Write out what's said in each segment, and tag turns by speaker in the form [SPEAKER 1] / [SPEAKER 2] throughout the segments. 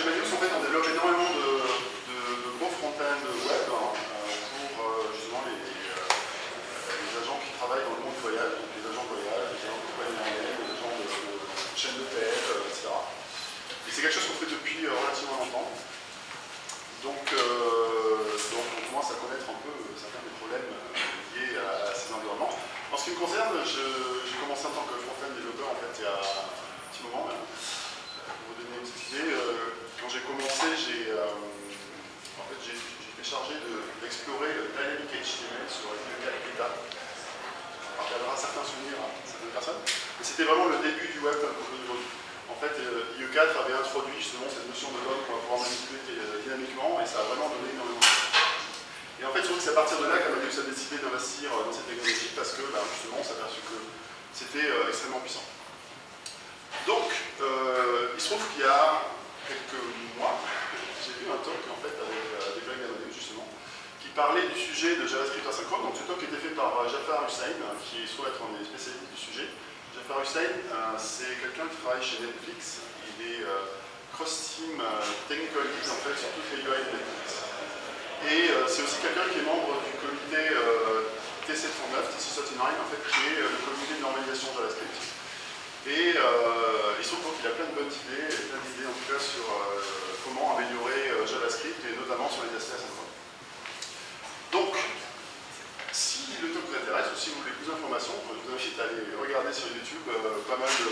[SPEAKER 1] chez Manius, en fait, on développe énormément de gros front-end web pour justement les agents qui travaillent dans le monde du voyage, donc les agents de voyage, les agents de compagnie aérienne, les agents de chaînes d'hôtels, etc. Et c'est quelque chose qu'on fait depuis relativement longtemps. Donc on commence à connaître un peu certains des problèmes liés à ces environnements. En ce qui me concerne, j'ai commencé en tant que front-end développeur en fait, il y a un petit moment même. Pour vous donner une petite idée, quand j'ai commencé, j'ai été chargé d'explorer le Dynamic HTML sur IE4 Beta. Ça rappellera certains souvenirs à certaines personnes. Et c'était vraiment le début du web comme on aujourd'hui. En fait, IE4 avait introduit justement cette notion de DOM qu'on va pouvoir manipuler dynamiquement et ça a vraiment donné énormément de choses. Et en fait, je trouve que c'est à partir de là qu'Amadeus a décidé d'investir dans cette technologie parce que justement, on s'est aperçu que c'était extrêmement puissant. Donc, il se trouve qu'il y a quelques mois, j'ai vu un talk en fait avec des collègues d'Amadeus justement qui parlait du sujet de JavaScript asynchrone. Donc, ce talk était fait par Jafar Hussain, qui se trouve être un des spécialistes du sujet. Jafar Hussain, c'est quelqu'un qui travaille chez Netflix. Il est cross-team technical lead en fait sur toutes les UI de Netflix. Et c'est aussi quelqu'un qui est membre du comité TC39, TC39 en fait, qui est le comité de normalisation JavaScript. Et il se trouve qu'il a plein de bonnes idées, en tout cas sur comment améliorer JavaScript et notamment sur les aspects asynchrones. Donc, si le talk vous intéresse ou si vous voulez plus d'informations, je vous invite à aller regarder sur YouTube pas mal de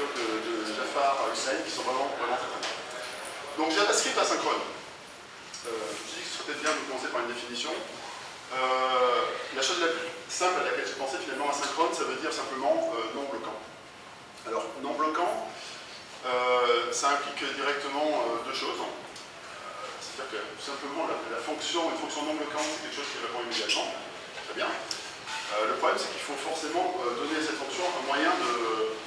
[SPEAKER 1] talks de Jafar Hussain qui sont vraiment très bien. Donc JavaScript asynchrone. Je me dis que ce serait peut-être bien de commencer par une définition. La chose la plus simple à laquelle j'ai pensé finalement asynchrone, ça veut dire simplement non bloquant. Alors non bloquant, ça implique directement deux choses. C'est-à-dire que tout simplement une fonction non bloquante, c'est quelque chose qui répond immédiatement. Très bien. Le problème, c'est qu'il faut forcément donner à cette fonction un moyen de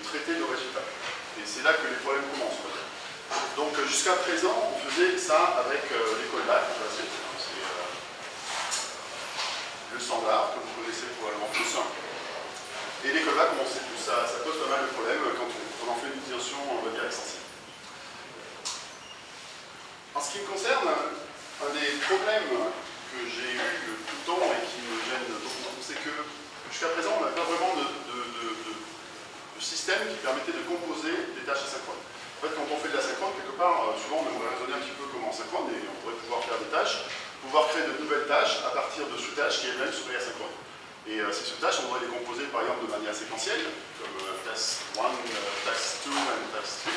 [SPEAKER 1] traiter le résultat. Et c'est là que les problèmes commencent. Donc jusqu'à présent, on faisait ça avec les callbacks. C'est le standard que vous connaissez probablement tous. Et les callbacks, on sait tous, ça pose pas mal de problèmes quand on en fait une utilisation, on va dire, extensive. En ce qui me concerne, un des problèmes que j'ai eu tout le temps et qui me gêne beaucoup, c'est que jusqu'à présent, on n'a pas vraiment de système qui permettait de composer des tâches asynchrones. En fait, quand on fait de l'asynchrone, quelque part, souvent on aimerait raisonner un petit peu comme en synchrone et on pourrait pouvoir faire des tâches, pouvoir créer de nouvelles tâches à partir de sous-tâches qui elles-mêmes seraient asynchrones. Et ces sous-tâches, on pourrait les composer par exemple de manière séquentielle, comme task 1, task 2 et task 3.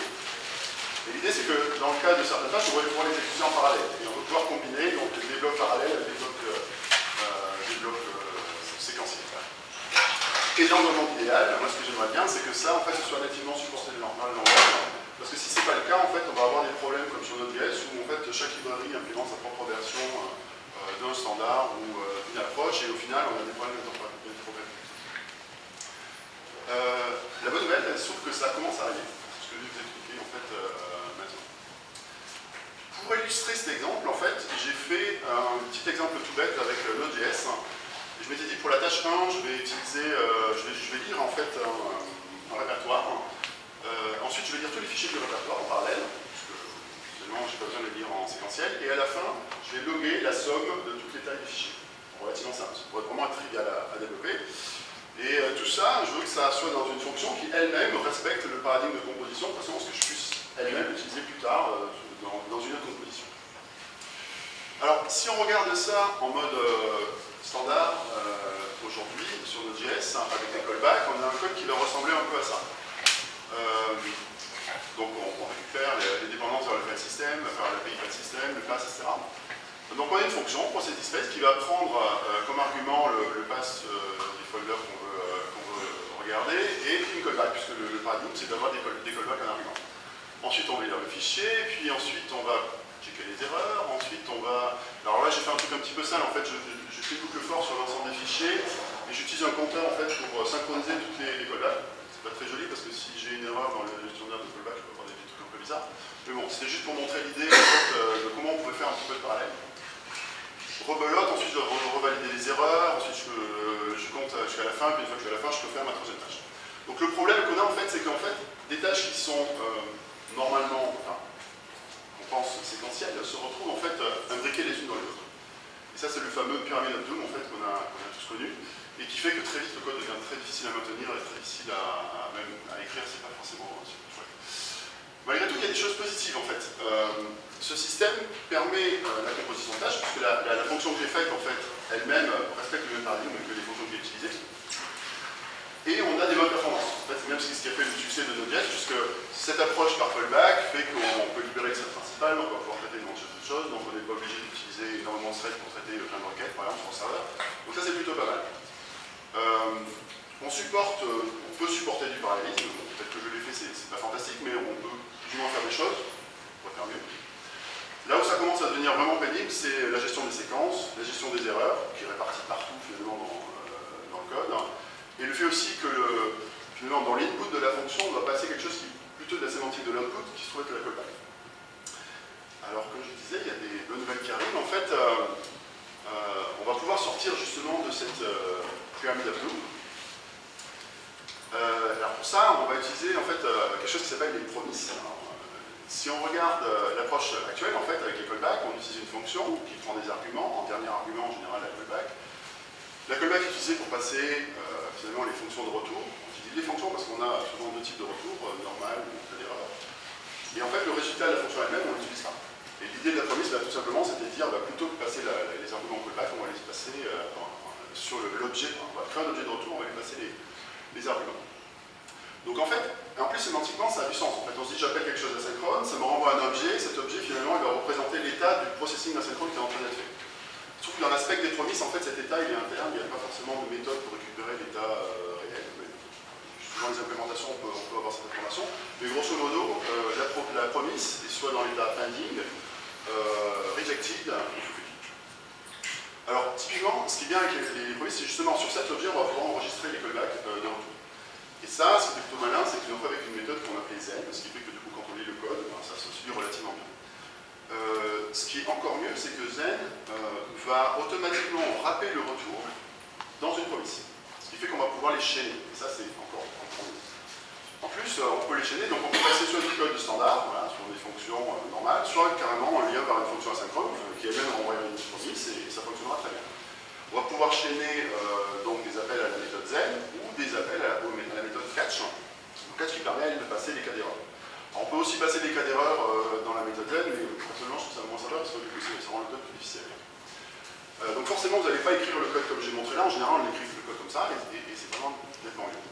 [SPEAKER 1] Et l'idée, c'est que dans le cas de certaines tâches, on va pouvoir les exécuter en parallèle. Et on va pouvoir combiner donc, des blocs parallèles avec des blocs séquentiels. Et dans le monde idéal, moi ce que j'aimerais bien, c'est que ça, en fait, ce soit nativement supporté dans le langage. Parce que si ce n'est pas le cas, en fait, on va avoir des problèmes comme sur Node.js où en fait, chaque librairie implémente sa propre version d'un standard ou d'une approche et au final, on a des problèmes d'interopérabilité. La bonne nouvelle, elle se trouve que ça commence à arriver. C'est ce que je vais vous expliquer en fait maintenant. Pour illustrer cet exemple, en fait, j'ai fait un petit exemple tout bête avec Node.js. Je m'étais dit pour la tâche 1, je vais utiliser, je vais lire en fait un répertoire. Ensuite, je vais lire tous les fichiers du répertoire en parallèle, puisque finalement, je n'ai pas besoin de les lire en séquentiel. Et à la fin, je vais loguer la somme de toutes les tailles des fichiers. Relativement simple. Ça pourrait vraiment être trivial à développer. Et tout ça, je veux que ça soit dans une fonction qui elle-même respecte le paradigme de composition, de façon à ce que je puisse elle-même l'utiliser plus tard dans une autre composition. Alors, si on regarde ça en mode standard aujourd'hui sur Node.js, avec des callbacks, on a un code qui va ressembler un peu à ça. Donc on récupère les dépendances vers le file system, vers l'API file system, le pass, etc. Donc on a une fonction, process_displace, qui va prendre comme argument le pass des folders qu'on veut regarder, et puis une callback, puisque le paradigme c'est d'avoir des callbacks en argument. Ensuite on va lire le fichier, puis ensuite on va checker les erreurs, ensuite on va... Alors là j'ai fait un truc un petit peu sale, en fait je fais boucle for sur l'ensemble des fichiers, et j'utilise un compteur en fait pour synchroniser toutes les callbacks. C'est pas très joli parce que si j'ai une erreur dans le gestionnaire de callback, je peux avoir des trucs un peu bizarres. Mais bon, c'était juste pour montrer l'idée en fait, de comment on pouvait faire un petit peu de parallèle. Rebelote, ensuite je dois revalider les erreurs, ensuite je compte jusqu'à la fin, puis une fois que je suis à la fin, je peux faire ma troisième tâche. Donc le problème qu'on a en fait, c'est qu'en fait, des tâches qui sont normalement, enfin, difficile à maintenir et très difficile même à écrire, c'est pas forcément chouette. Malgré tout, il y a des choses positives en fait. Ce système permet la composition de tâches, puisque la fonction que j'ai faite, en fait, elle-même respecte le même paradigme que les fonctions que j'ai utilisées. Et on a des bonnes performances. En fait, c'est même ce qui a fait le succès de Node.js, puisque cette approche par callback fait qu'on peut libérer le thread principal, on va pouvoir traiter une de choses, donc on n'est pas obligé d'utiliser énormément de threads pour traiter plein de requêtes, par exemple, sur un serveur. Donc ça, c'est plutôt pas mal. On peut supporter du parallélisme. Peut-être que je l'ai fait, c'est pas fantastique, mais on peut plus ou moins faire des choses. On pourrait faire mieux. Là où ça commence à devenir vraiment pénible, c'est la gestion des séquences, la gestion des erreurs, qui est répartie partout finalement dans le code. Et le fait aussi que finalement dans l'input de la fonction, on doit passer quelque chose qui est plutôt de la sémantique de l'output, qui se trouve être la callback. Alors comme je disais, il y a des bonnes nouvelles qui arrivent. En fait, on va pouvoir sortir justement de cette pyramide of Bloom. Alors pour ça, on va utiliser en fait quelque chose qui s'appelle les promises. Si on regarde l'approche actuelle, en fait, avec les callbacks, on utilise une fonction qui prend des arguments. En dernier argument, en général, la callback. La callback est utilisée pour passer finalement les fonctions de retour. Je dis les fonctions parce qu'on a souvent deux types de retour, normal ou cas d'erreur. Et en fait, le résultat de la fonction elle-même, on l'utilise pas. Et l'idée de la promise, tout simplement, c'était de dire, plutôt que de passer les arguments callback, on va les passer sur l'objet, on va créer un objet de retour, on va lui passer les arguments. Donc en fait, en plus sémantiquement, ça a du sens. En fait, on se dit j'appelle quelque chose d'asynchrone, ça me renvoie un objet, cet objet finalement il va représenter l'état du processing d'asynchrone qui est en train d'être fait. Je trouve que dans l'aspect des promises, en fait, cet état il est interne, il n'y a pas forcément de méthode pour récupérer l'état réel. Mais dans les implémentations, on peut avoir cette information. Mais grosso modo, la promise est soit dans l'état pending, rejected ou fulfilled. Alors typiquement, ce qui est bien avec les promises, c'est justement sur cet objet, on va pouvoir enregistrer les callbacks de retour. Et ça, ce qui est plutôt malin, c'est qu'ils ont fait avec une méthode qu'on appelait Zen, ce qui fait que du coup, quand on lit le code, ça se suit relativement bien. Ce qui est encore mieux, c'est que Zen va automatiquement rappeler le retour dans une promise. Ce qui fait qu'on va pouvoir les chaîner. Et ça, c'est encore mieux. En plus, on peut les chaîner, donc on peut passer soit du code standard, voilà, sur des fonctions normales, soit carrément un lien vers une fonction asynchrone qui elle-même envoie une promise et ça fonctionnera très bien. On va pouvoir chaîner donc des appels à la méthode Zen ou des appels à la méthode catch. Donc catch qui permet à elle de passer les cas d'erreur. On peut aussi passer des cas d'erreur dans la méthode Zen, mais personnellement je trouve ça moins sympa parce que du coup ça rend le code plus difficile. Donc forcément vous n'allez pas écrire le code comme j'ai montré là, en général on écrit le code comme ça et c'est vraiment nettement mieux.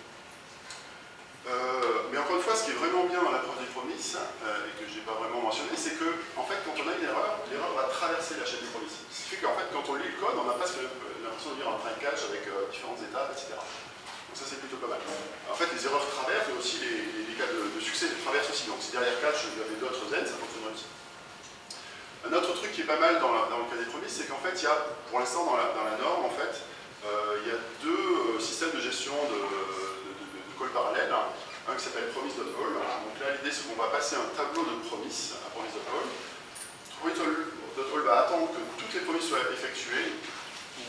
[SPEAKER 1] Mais encore une fois, ce qui est vraiment bien dans l'approche des promises, et que je n'ai pas vraiment mentionné, c'est que en fait, quand on a une erreur, l'erreur va traverser la chaîne des promises. Ce qui fait qu'en fait, quand on lit le code, on a presque l'impression de lire un train catch avec différentes étapes, etc. Donc ça, c'est plutôt pas mal. En fait, les erreurs traversent, et aussi les cas de succès traversent aussi. Donc si derrière catch, il y avait d'autres Zen, ça fonctionnerait aussi. Un autre truc qui est pas mal dans le cas des promises, c'est qu'en fait, il y a, pour l'instant, dans la norme, en fait, il y a deux systèmes de gestion de call parallèle. Un qui s'appelle promise.all. Donc là, l'idée, c'est qu'on va passer un tableau de promises à promise.all. Promise.all va attendre que toutes les promises soient effectuées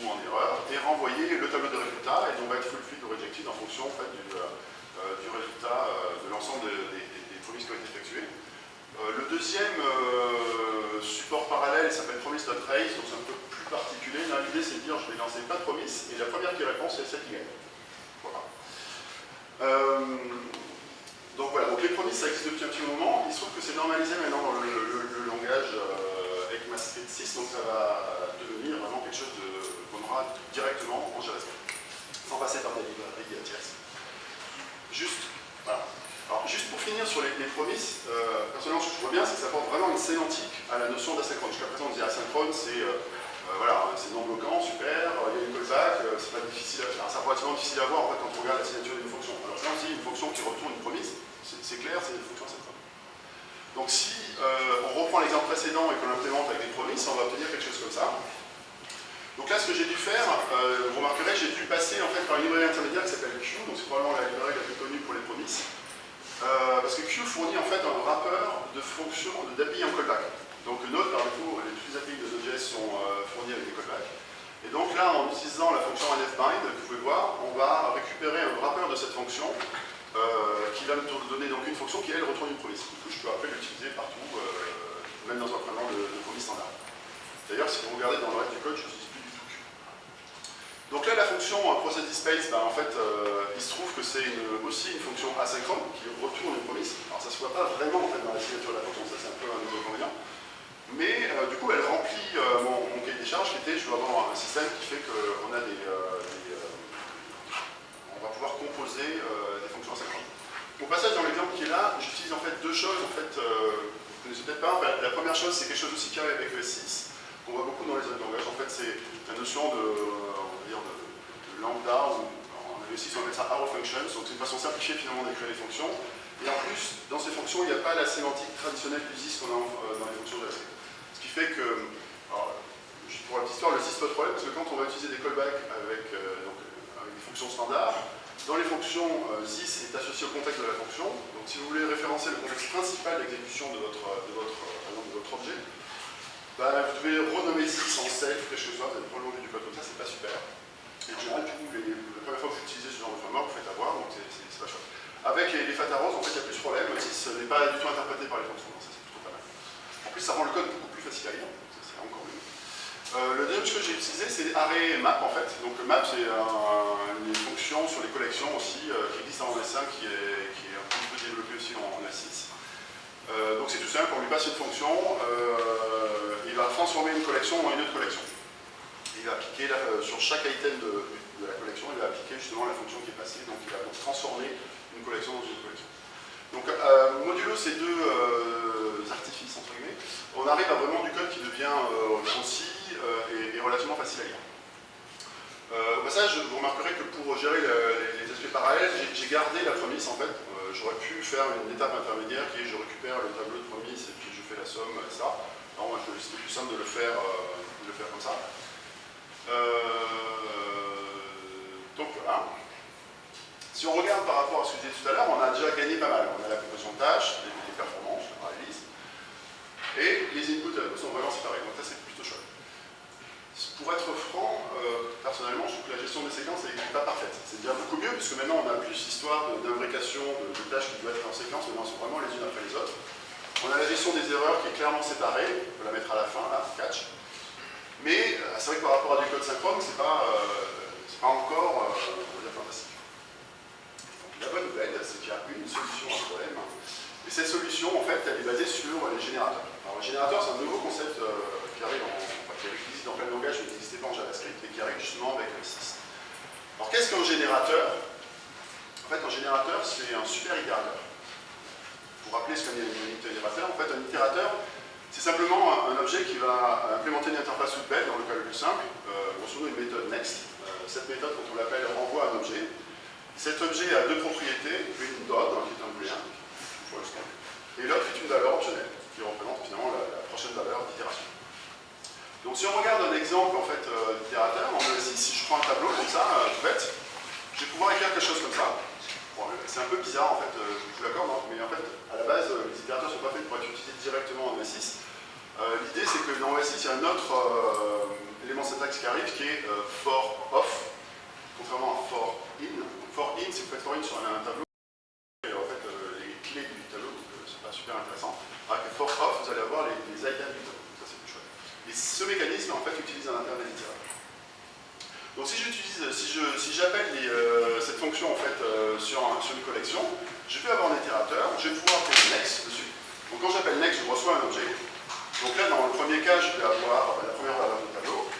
[SPEAKER 1] ou en erreur et renvoyer le tableau de résultats et donc va être fulfilled ou rejected en fonction en fait, du résultat de l'ensemble des promises qui ont été effectuées. Le deuxième support parallèle s'appelle promise.raise, donc c'est un peu plus particulier. L'idée, c'est de dire je vais lancer pas de promise et la première qui répond, c'est celle qui gagne. Voilà. Donc voilà, donc les promises ça existe depuis un petit moment, il se trouve que c'est normalisé maintenant dans le langage ECMAScript 6, donc ça va devenir vraiment quelque chose qu'on aura directement en JavaScript, sans passer par des librairies tierces. Alors, juste pour finir sur les promises, personnellement ce que je vois bien c'est que ça apporte vraiment une sémantique à la notion d'asynchrone. Jusqu'à présent on disait asynchrone c'est voilà, c'est non bloquant, super, il y a une callback, c'est pas difficile c'est relativement difficile à voir en fait quand on regarde la signature d'une fonction. Alors là on dit une fonction qui retourne une promise, c'est clair, c'est une fonction asynchrone. Donc si on reprend l'exemple précédent et qu'on l'implémente avec des promises, on va obtenir quelque chose comme ça. Donc là ce que j'ai dû faire, vous remarquerez, j'ai dû passer en fait par une librairie intermédiaire qui s'appelle Q, donc c'est probablement la librairie la plus connue pour les promises. Parce que Q fournit en fait un wrapper de fonctions d'API en callback. Donc Node, par défaut, toutes les API de Node.js sont fournies avec des callbacks. Et donc là, en utilisant la fonction nfbind, que vous pouvez voir, on va récupérer un wrapper de cette fonction qui va me donner donc une fonction qui, elle, retourne une promise. Du coup, je peux après l'utiliser partout, même dans un framework de promise standard. D'ailleurs, si vous regardez dans le reste du code, je n'utilise plus du tout Q. Donc là, la fonction processDispAce, en fait, il se trouve que c'est aussi une fonction asynchrone qui retourne une promise. Alors ça ne se voit pas vraiment en fait, dans la signature de la fonction, ça c'est un peu un nouveau inconvénient. Mais du coup, elle remplit mon cahier des charges qui était, je dois avoir un système qui fait qu'on a on va pouvoir composer des fonctions asynchrones. Au passage, dans l'exemple qui est là, j'utilise en fait deux choses. En fait, vous ne connaissez peut-être pas. La première chose, c'est quelque chose aussi carré avec ES6, qu'on voit beaucoup dans les autres langages. En fait, c'est la notion de lambda, ou en ES6, on appelle ça arrow functions. Donc c'est une façon simplifiée finalement d'écrire les fonctions. Et en plus, dans ces fonctions, il n'y a pas la sémantique traditionnelle du ZIS qu'on a dans les fonctions JavaScript. Ce qui fait que, alors, pour la petite histoire, le ZIS pose problème, parce que quand on va utiliser des callbacks avec des fonctions standards, dans les fonctions, ZIS est associé au contexte de la fonction. Donc si vous voulez référencer le contexte principal d'exécution de votre objet, vous devez renommer ZIS en self, quelque chose, vous allez prolonger du code comme ça, c'est pas super. Et en général, du coup, la première fois que vous utilisez ce genre de framework, vous faites avoir, donc c'est pas chouette. Avec les fataros, en fait, il y a plus de problème, ZIS n'est pas du tout interprété par les fonctions, donc ça c'est plutôt pas mal. En plus, ça rend le code beaucoup plus facile à lire, ça c'est encore mieux. Le deuxième que j'ai utilisé, c'est array map en fait. Donc map, c'est une fonction sur les collections aussi qui existe en S1 qui est un peu développée aussi en S6. Donc c'est tout simple, on lui passe une fonction, il va transformer une collection en une autre collection. Il va appliquer sur chaque item de la collection, il va appliquer justement la fonction qui est passée, donc il va donc transformer une collection dans une collection. Donc modulo ces deux artifices, entre guillemets, on arrive à vraiment du code qui devient concis et relativement facile à lire. Au passage, vous remarquerez que pour gérer les aspects parallèles, j'ai gardé la promise en fait. J'aurais pu faire une étape intermédiaire qui est je récupère le tableau de promise et puis je fais la somme et ça. Non, c'était plus simple de le faire comme ça. Donc voilà. Si on regarde par rapport à ce que je disais tout à l'heure, on a déjà gagné pas mal. On a la composition de tâches, les performances, la réalise, et les inputs sont vraiment séparés. Donc ça c'est plutôt chouette. Pour être franc, personnellement, je trouve que la gestion des séquences n'est pas parfaite. C'est déjà beaucoup mieux, puisque maintenant on a plus l'histoire d'imbrication de tâches qui doivent être en séquence, mais non, c'est vraiment les unes après les autres. On a la gestion des erreurs qui est clairement séparée, on peut la mettre à la fin, là, catch. Mais c'est vrai que par rapport à du code synchrone, c'est pas encore on va dire fantastique. Donc, la bonne nouvelle, c'est qu'il y a une solution à ce problème. Et cette solution, en fait, elle est basée sur les générateurs. Alors, les générateurs, c'est un nouveau concept qui existe dans plein de langages, mais qui n'existait pas en JavaScript, et qui arrive justement avec le 6. Alors, qu'est-ce qu'un générateur? En fait, un générateur, c'est un super itérateur. Pour rappeler ce qu'est un itérateur, en fait, un itérateur, c'est simplement un objet qui va implémenter une interface web dans le cas le plus simple, grosso modo une méthode next. Cette méthode, quand on l'appelle, renvoie un objet. Cet objet a deux propriétés, une dot, qui est un booléen, et l'autre est une valeur optionnelle, qui représente finalement la prochaine valeur d'itération. Donc si on regarde un exemple en fait, d'itérateur, si je prends un tableau comme ça, tout bête, je vais pouvoir écrire quelque chose comme ça. Bon, c'est un peu bizarre en fait, je vous l'accorde, mais en fait, à la base, les itérateurs ne sont pas faits pour être utilisés directement en OS6. L'idée c'est que dans OS6, il y a un autre élément syntaxe qui arrive qui est for off, contrairement à for in. For in, si vous faites for in sur un tableau, et en fait les clés du tableau, c'est pas super intéressant. Alors que for off, vous allez avoir les items du tableau, ça c'est plus chouette. Et ce mécanisme en fait utilise un interne des itérateurs. Donc si j'appelle cette fonction en fait sur une collection, je vais avoir un itérateur, je vais pouvoir appeler next dessus. Donc quand j'appelle next, je reçois un objet. Donc là, dans le premier cas, je vais avoir la première valeur du tableau,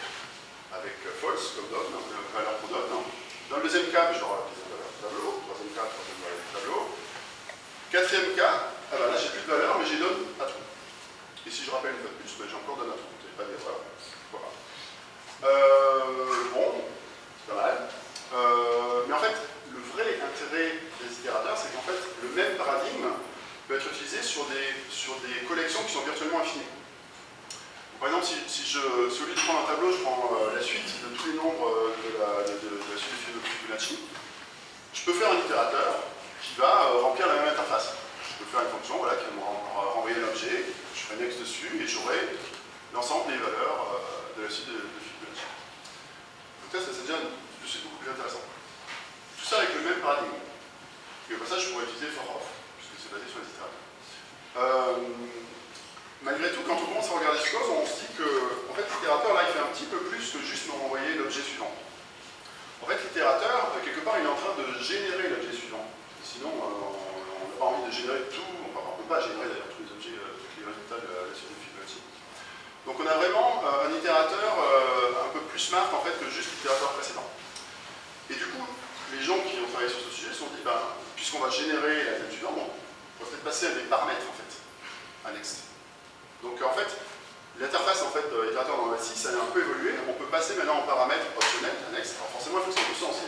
[SPEAKER 1] avec false comme donne, valeur qu'on donne. Dans le deuxième cas, je vais avoir la deuxième valeur du tableau. Troisième cas, troisième valeur du tableau. Quatrième cas, là, j'ai plus de valeur, mais j'y donne à trou. Et si je rappelle une fois de plus, j'ai encore donné à trou. Il n'y a pas d'erreur. Voilà. Bon, c'est pas mal. Mais en fait, le vrai intérêt des itérateurs, c'est qu'en fait, le même paradigme peut être utilisé sur des collections qui sont virtuellement infinies. Par exemple, si au lieu de prendre un tableau, je prends la suite de tous les nombres de la suite de Fibonacci, je peux faire un itérateur qui va remplir la même interface. Je peux faire une fonction qui va me renvoyer un objet, je ferai next dessus et j'aurai l'ensemble des valeurs de la suite de Fibonacci. Donc ça, c'est déjà beaucoup plus intéressant. Tout ça avec le même paradigme. Et au passage, je pourrais utiliser for off, puisque c'est basé sur les itérateurs. Malgré tout, quand on commence à regarder ce code, on se dit que en fait, l'itérateur, là, il fait un petit peu plus que juste me renvoyer l'objet suivant. tous les objets, tous les résultats de la suite de Fibonacci. Donc on a vraiment un itérateur un peu plus smart en fait que juste l'itérateur précédent. Et du coup, les gens qui ont travaillé sur ce sujet se sont dit, ben, puisqu'on va générer la nature, bon, on va peut-être passer à des paramètres en fait, à Next. Donc en fait, l'interface en fait, itérateur dans OS 6 a un peu évolué. On peut passer maintenant en paramètres optionnels à Next. Alors forcément, il faut que ça ait du sens. Si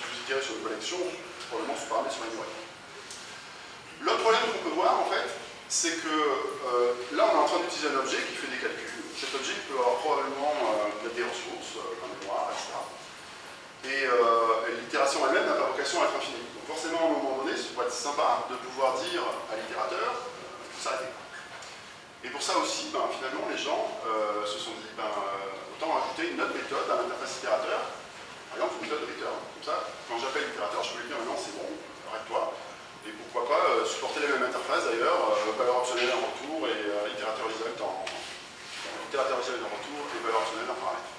[SPEAKER 1] vous itérez sur une collection, probablement ce paramètre sera ignoré. L'autre problème qu'on peut voir en fait, c'est que là on est en train d'utiliser un objet qui fait des calculs. Cet objet peut avoir probablement des ressources, comme mémoire, etc. Et l'itération elle-même n'a pas vocation à être infinie. Donc forcément, à un moment donné, ça pourrait être sympa de pouvoir dire à l'itérateur de s'arrêter. Et pour ça aussi, ben, finalement, les gens se sont dit, ben, autant ajouter une autre méthode à l'interface itérateur, par exemple une méthode de return. Comme ça, quand j'appelle l'itérateur, je peux lui dire maintenant c'est bon, arrête-toi. Et pourquoi pas supporter les mêmes interfaces d'ailleurs, valeur optionnelle en retour et itérateur result en retour et valeur optionnelle en paramètre.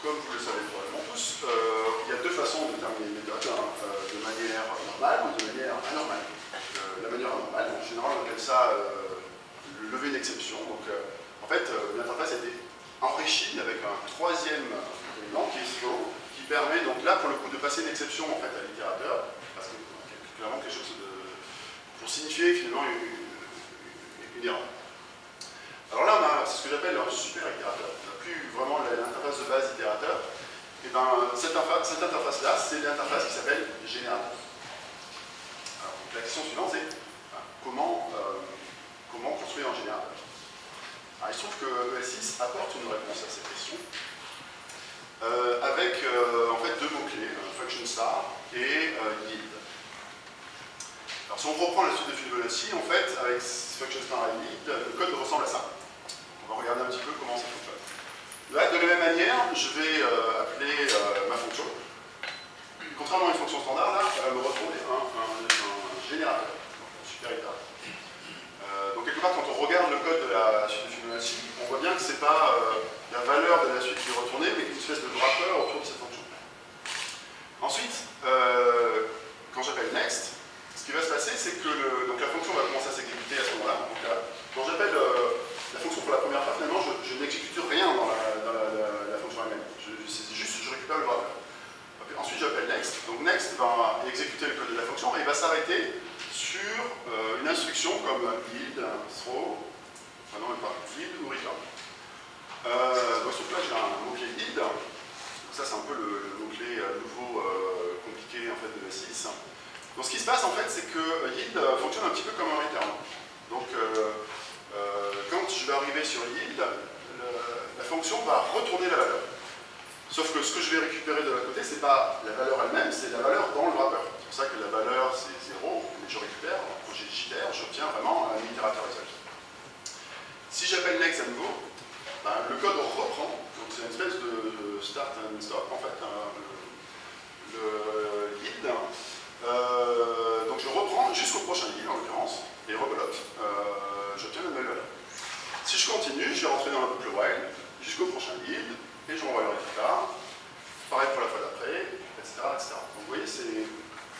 [SPEAKER 1] Comme vous le savez probablement tous, il y a deux façons de terminer une méthode, hein, de manière normale ou de manière anormale. La manière normale, en général on appelle ça lever une exception. Donc en fait, l'interface a été enrichie avec un troisième élément qui est throw, qui permet donc là pour le coup de passer une exception en fait, à l'itérateur, parce que clairement quelque chose pour signifier finalement une erreur. Alors là, c'est ce que j'appelle un super itérateur. On n'a plus vraiment l'interface de base itérateur. Et bien, cette interface-là, c'est l'interface qui s'appelle générateur. Alors, la question suivante, c'est comment construire un générateur. Alors, il se trouve que ES6 apporte une réponse à cette question avec en fait deux mots-clés, function star et yield. Alors, si on reprend la suite de Fibonacci, en fait, avec function star et yield, le code ressemble à ça. On va regarder un petit peu comment ça fonctionne. Là, de la même manière, je vais appeler ma fonction. Contrairement à une fonction standard, là, elle va me retourner un générateur, donc un super itérateur. Donc quelque part, quand on regarde le code de la suite de Fibonacci, on voit bien que ce n'est pas la valeur de la suite qui est retournée, mais une espèce de wrapper autour de cette fonction. Ensuite, quand j'appelle next, ce qui va se passer, c'est que donc la fonction va commencer à s'exécuter à ce moment-là. Quand j'appelle la fonction pour la première fois, finalement, je n'exécute rien dans la fonction elle-même. C'est juste je récupère le wrapper. Okay. Ensuite, j'appelle next. Donc next va exécuter le code de la fonction et il va s'arrêter sur une instruction comme yield, throw, enfin non, même pas, yield ou return. Donc sauf que là, j'ai un mot-clé yield. Donc ça, c'est un peu le mot-clé nouveau compliqué en fait, de ES6. Donc ce qui se passe en fait, c'est que yield fonctionne un petit peu comme un return. Donc quand je vais arriver sur yield, la fonction va retourner la valeur. Sauf que ce que je vais récupérer de l'autre côté, c'est pas la valeur elle-même, c'est la valeur dans le wrapper. C'est pour ça que la valeur c'est 0, mais je récupère, quand j'ai jitter, j'obtiens vraiment un itérateur result. Si j'appelle next à nouveau, ben, le code reprend, donc c'est une espèce de start and stop en fait, le yield. Donc je reprends jusqu'au prochain yield en l'occurrence, et rebelote, j'obtiens la nouvelle valeur. Si je continue, je vais rentrer dans la boucle while jusqu'au prochain yield, et je renvoie le résultat. Pareil pour la fois d'après, etc., etc. Donc vous voyez, c'est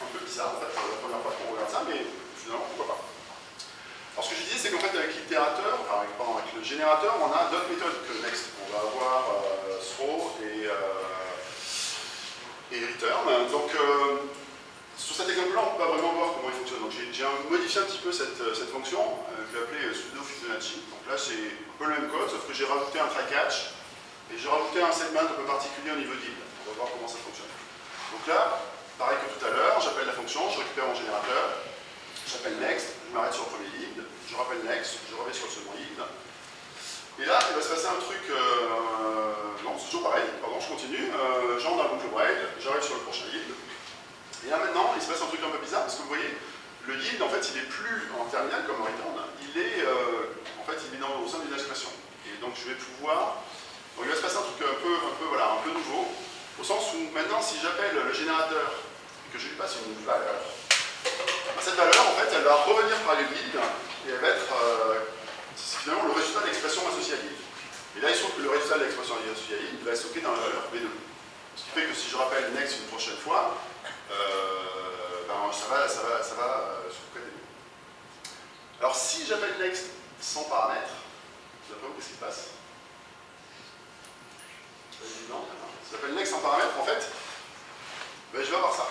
[SPEAKER 1] un peu bizarre en fait, la première fois qu'on regarde ça, mais finalement, pourquoi pas. Alors ce que je disais, c'est qu'en fait, avec l'itérateur, avec le générateur, on a d'autres méthodes que next. On va avoir throw et return. Donc sur cet exemple-là, on peut pas vraiment voir comment il fonctionne. Donc j'ai modifié un petit peu cette fonction, que j'ai appelée pseudo Fibonacci. Donc là, c'est un peu le même code, sauf que j'ai rajouté un try catch. Et j'ai rajouté un segment un peu particulier au niveau d'yield. On va voir comment ça fonctionne. Donc là, pareil que tout à l'heure, j'appelle la fonction, je récupère mon générateur, j'appelle next, je m'arrête sur le premier yield, je rappelle next, je reviens sur le second yield. Et là, il va se passer un truc... non, c'est toujours pareil, pardon, je continue. J'entre dans la boucle while, j'arrive sur le prochain yield. Et là maintenant, il se passe un truc un peu bizarre, parce que vous voyez, le yield, en fait, il n'est plus en terminal comme en return, il est, en fait, il est au sein d'une expression. Et donc je vais pouvoir... Donc il va se passer un truc un peu nouveau, au sens où maintenant si j'appelle le générateur et que je lui passe une valeur, cette valeur en fait elle va revenir par le yield et elle va être finalement le résultat de l'expression associée à yield. Et là il se trouve que le résultat de l'expression associée à yield va être stocké dans la valeur B2. Ce qui fait que si je rappelle next une prochaine fois, ça va se concaténer. Alors si j'appelle next sans paramètre, d'après vous, qu'est-ce qui se passe? C'est pas évident. Si j'appelle next sans paramètre, en fait, ben, je vais avoir ça.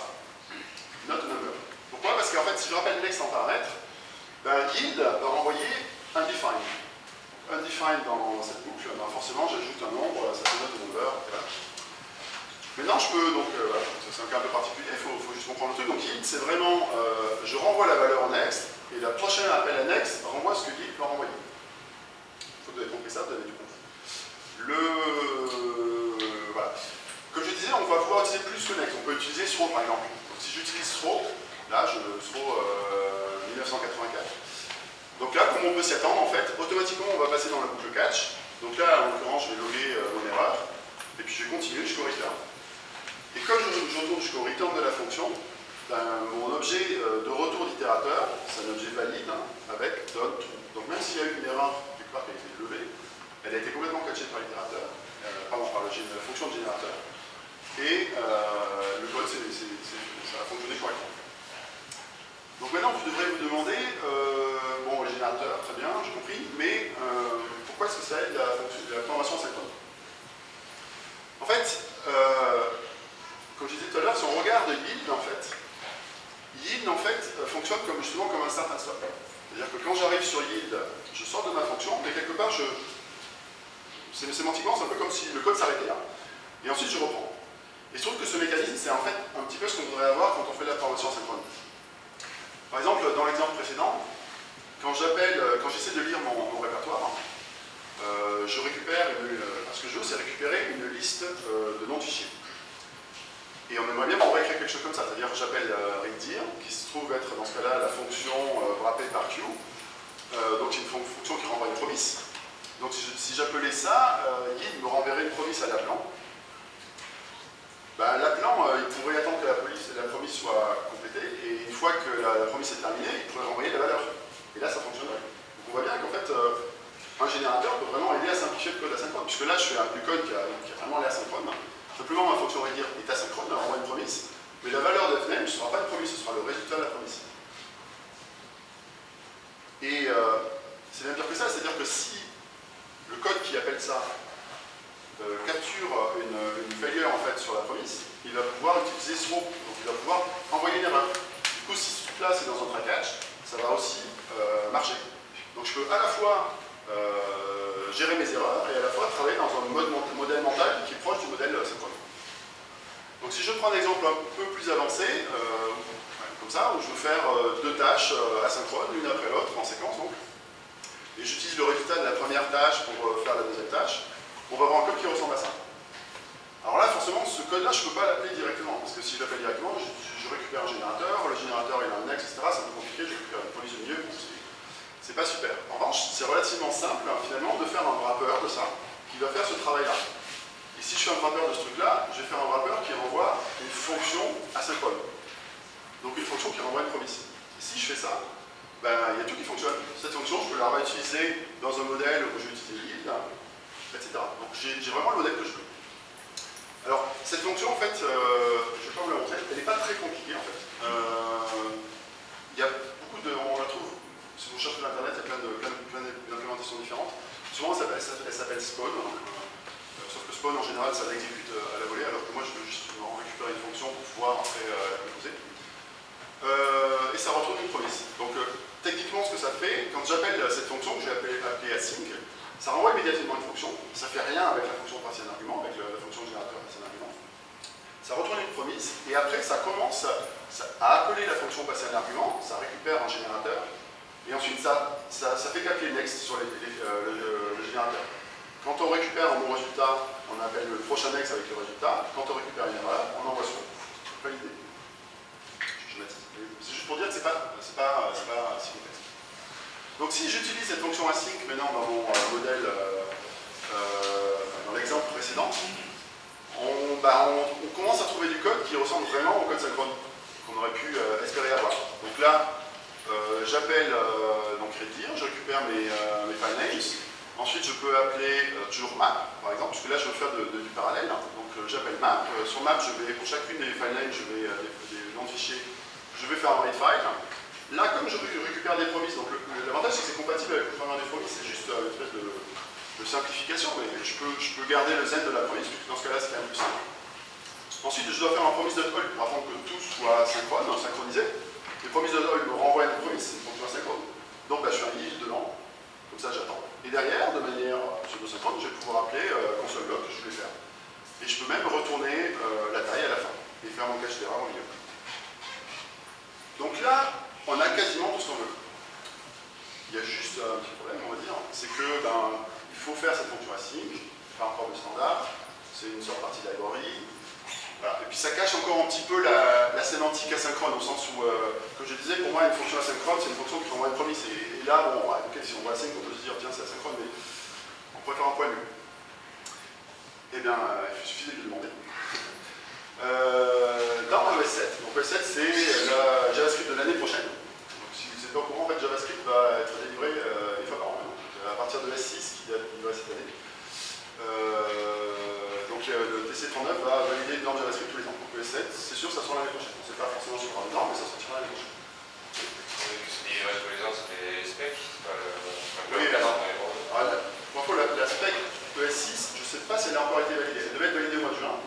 [SPEAKER 1] Not a number. Pourquoi? Parce qu'en fait, si je rappelle next sans paramètre, ben, yield va renvoyer undefined. Undefined dans cette boucle, ben, forcément j'ajoute un nombre, ça fait not a number. Voilà. Maintenant je peux, donc voilà, c'est un cas un peu particulier, il faut juste comprendre le truc. Donc yield c'est vraiment, je renvoie la valeur au next, et la prochaine appel à next renvoie ce que yield va renvoyer. Il faut que vous avez compris ça, vous avez tout compris. Voilà. Comme je disais, on va pouvoir utiliser plus que next. On peut utiliser throw par exemple. Donc si j'utilise throw, là je throw 1984. Donc là, comme on peut s'y attendre, en fait, automatiquement on va passer dans la boucle catch. Donc là, en l'occurrence, je vais logger mon erreur, et puis je vais continuer jusqu'au return. Et comme je retourne jusqu'au return de la fonction, ben, mon objet de retour d'itérateur, c'est un objet valide avec done true. Donc même s'il y a eu une erreur quelque part qui a été levée, elle a été complètement catchée par l'itérateur, pardon, par la fonction de générateur, et le code, ça a fonctionné correctement. Donc maintenant, vous devrez vous demander, bon, le générateur, très bien, j'ai compris, mais pourquoi est-ce que ça aide la formation asynchrone? En fait, comme je disais tout à l'heure, si on regarde yield, en fait, fonctionne justement comme un start and stop. C'est-à-dire que quand j'arrive sur yield, je sors de ma fonction, mais quelque part, sémantiquement, c'est un peu comme si le code s'arrêtait là. Et ensuite, je reprends. Et je trouve que ce mécanisme, c'est en fait un petit peu ce qu'on voudrait avoir quand on fait de la formation asynchrone. Par exemple, dans l'exemple précédent, quand j'essaie de lire mon répertoire, je récupère, ce que je veux, c'est récupérer une liste de noms de fichiers. Et on aimerait bien pouvoir écrire quelque chose comme ça, c'est-à-dire que j'appelle readdir, qui se trouve être dans ce cas-là la fonction wrappée par q, donc c'est une fonction qui renvoie une promise. Donc si j'appelais ça, yield me renverrait une promise à l'appelant. Ben, l'appelant, il pourrait attendre que la promise soit complétée, et une fois que la promise est terminée, il pourrait renvoyer la valeur. Et là, ça fonctionnerait. Donc on voit bien qu'en fait, un générateur peut vraiment aider à simplifier le code asynchrone, puisque là, je fais du code qui a vraiment l'air asynchrone. Simplement, ma fonction readdir est asynchrone, elle renvoie une promise, mais la valeur de fname ne sera pas une promise, ce sera le résultat de la promise. Et c'est bien pire que ça, c'est-à-dire que si le code qui appelle ça capture une failure en fait sur la promise, il va pouvoir utiliser throw, donc il va pouvoir envoyer une erreur. Du coup, si ce truc-là c'est dans un try catch, ça va aussi marcher. Donc je peux à la fois gérer mes erreurs et à la fois travailler dans un modèle mental qui est proche du modèle synchrone. Donc si je prends un exemple un peu plus avancé, comme ça, où je veux faire deux tâches asynchrones, l'une après l'autre, en séquence donc, et j'utilise le résultat de la première tâche pour faire la deuxième tâche, on va avoir un code qui ressemble à ça. Alors là, forcément, ce code-là, je ne peux pas l'appeler directement, parce que si je l'appelle directement, je récupère un générateur, le générateur il a un next, etc. C'est un peu compliqué, je récupère une police de milieu, c'est pas super. En revanche, c'est relativement simple, finalement, de faire un wrapper de ça, qui va faire ce travail-là. Et si je fais un wrapper de ce truc-là, je vais faire un wrapper qui renvoie une fonction asynchrone. Donc une fonction qui renvoie une promise. Et si je fais ça, ben, il y a tout qui fonctionne. Cette fonction, je peux la réutiliser dans un modèle où je vais utiliser yield, etc. Donc j'ai vraiment le modèle que je veux. Alors, cette fonction, en fait, je ne vais pas vous la montrer, elle n'est pas très compliquée, en fait. Il y a beaucoup de... On la trouve, si vous cherchez sur Internet, il y a plein d'implémentations différentes. Souvent, elle s'appelle spawn. Sauf que spawn, en général, ça l'exécute à la volée, alors que moi, je veux juste en récupérer une fonction pour pouvoir après la composer. Et ça retourne une promise. Donc, techniquement, ce que ça fait, quand j'appelle cette fonction, que j'ai appelée async, ça renvoie immédiatement une fonction, ça ne fait rien avec la fonction passée un argument, avec la fonction générateur passée un argument. Ça retourne une promise, et après ça commence à appeler la fonction passée un argument, ça récupère un générateur, et ensuite ça fait calculer next sur le générateur. Quand on récupère un bon résultat, on appelle le prochain next avec le résultat, quand on récupère une erreur, on envoie son. Pas l'idée. C'est juste pour dire que c'est pas si complexe. Donc si j'utilise cette fonction async maintenant dans mon modèle, dans l'exemple précédent, on commence à trouver du code qui ressemble vraiment au code synchrone qu'on aurait pu espérer avoir. Donc là, j'appelle readdir, je récupère mes file names. Ensuite, je peux appeler toujours map, par exemple, puisque là je veux faire du parallèle. Donc j'appelle map. Sur map, pour chacune des file names, des noms de fichiers, je vais faire un read file. Là, comme je récupère des promises, donc l'avantage c'est que c'est compatible avec le framework des promises, c'est juste une espèce de simplification, mais je peux garder le zen de la promise, puisque dans ce cas-là c'est quand même plus simple. Ensuite, je dois faire un promise.hold pour attendre que tout soit synchrone, synchronisé. Les promise.hold me renvoient une promise, c'est une fonction asynchrone. Donc là, je fais un if dedans, comme ça j'attends. Et derrière, de manière pseudo-synchrone, je vais pouvoir appeler console.log que je vais faire. Et je peux même retourner la taille à la fin et faire mon cache d'erreur au milieu. Donc là, on a quasiment tout ce qu'on veut. Il y a juste un petit problème, on va dire, c'est que il faut faire cette fonction async, par rapport au standard, c'est une sorte partie d'algorithme. Voilà. Et puis ça cache encore un petit peu la sémantique asynchrone, au sens où, comme je disais, pour moi, une fonction asynchrone, c'est une fonction qui renvoie une promise. Et là, bon, ouais, okay, si on voit async, on peut se dire, tiens, c'est asynchrone, mais on pourrait faire un poil mieux. Eh bien, il suffit de le demander. Dans ES7, donc ES7 c'est la JavaScript de l'année prochaine. Donc, si vous n'êtes pas au courant, en fait, JavaScript va être délivré une fois par an, à partir de ES6 qui est délivré cette année. Donc le TC39 va valider une norme JavaScript tous les ans. Donc ES7, c'est sûr, ça sort l'année prochaine. C'est pas forcément sur une norme, mais ça sortira l'année prochaine.
[SPEAKER 2] C'est délivré tous les ans, c'est les specs,
[SPEAKER 1] oui, la spec ES6, je ne sais pas si elle a encore été validée. Elle devait être validée au mois de juin.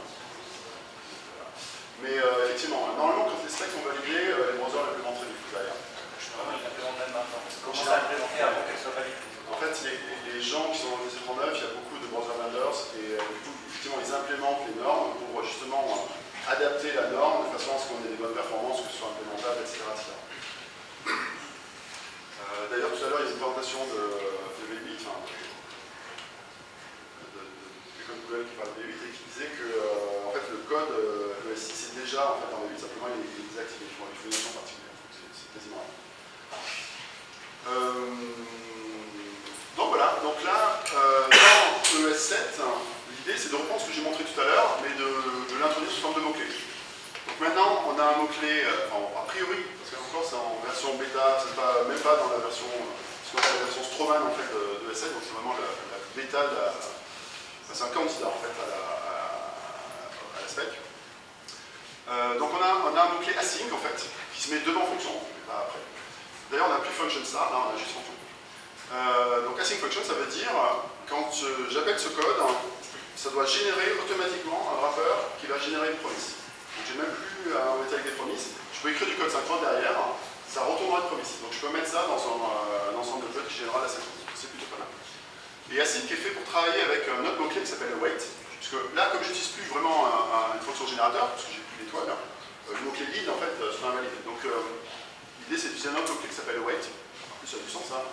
[SPEAKER 1] Mais effectivement, normalement, quand les specs sont validés, les browsers l'implémentent très vite derrière.
[SPEAKER 3] Ils l'implémentent même maintenant. Comment ça implémenter avant qu'elle soit validée?
[SPEAKER 1] En fait, les gens qui sont dans le TC39, il y a beaucoup de browser vendors et du coup, effectivement, ils implémentent les normes pour justement adapter la norme de façon à ce qu'on ait des bonnes performances, que ce soit implémentable, etc. D'ailleurs, tout à l'heure, il y a une présentation de V8, enfin, de code Google qui parle de V8 et qui disait que en fait, le code ES6 est déjà en fait, en V8, simplement il est désactivé. Il faut une notion particulière. C'est quasiment rien. Donc voilà, donc là, dans ES7, l'idée c'est de reprendre ce que j'ai montré tout à l'heure, mais de l'introduire sous forme de mots-clés. Donc maintenant, on a un mot-clé, a priori, parce qu'encore c'est en version bêta, c'est même pas dans la version, ce qu'on appelle la version Stroman en fait, de ES7, donc c'est vraiment la bêta, c'est un candidat en fait à la spec. Donc on a un mot-clé async en fait, qui se met devant fonction, pas après. D'ailleurs, on n'a plus function star, là on a juste fonction. Donc async function, ça veut dire, quand j'appelle ce code, ça doit générer automatiquement un wrapper qui va générer une promise. Donc j'ai même plus à embêter avec des promises. Je peux écrire du code synchrone derrière, ça retournera une promise. Donc je peux mettre ça dans un ensemble de code qui générera la synchrone. C'est plutôt pas mal. Et async est fait pour travailler avec un autre mot-clé qui s'appelle await. Puisque là, comme je n'utilise plus vraiment une fonction générateur, parce que j'ai plus d'étoiles, le mot-clé lead en fait sera invalidé. Donc l'idée c'est d'utiliser un autre mot-clé qui s'appelle await. En plus ça a du sens ça.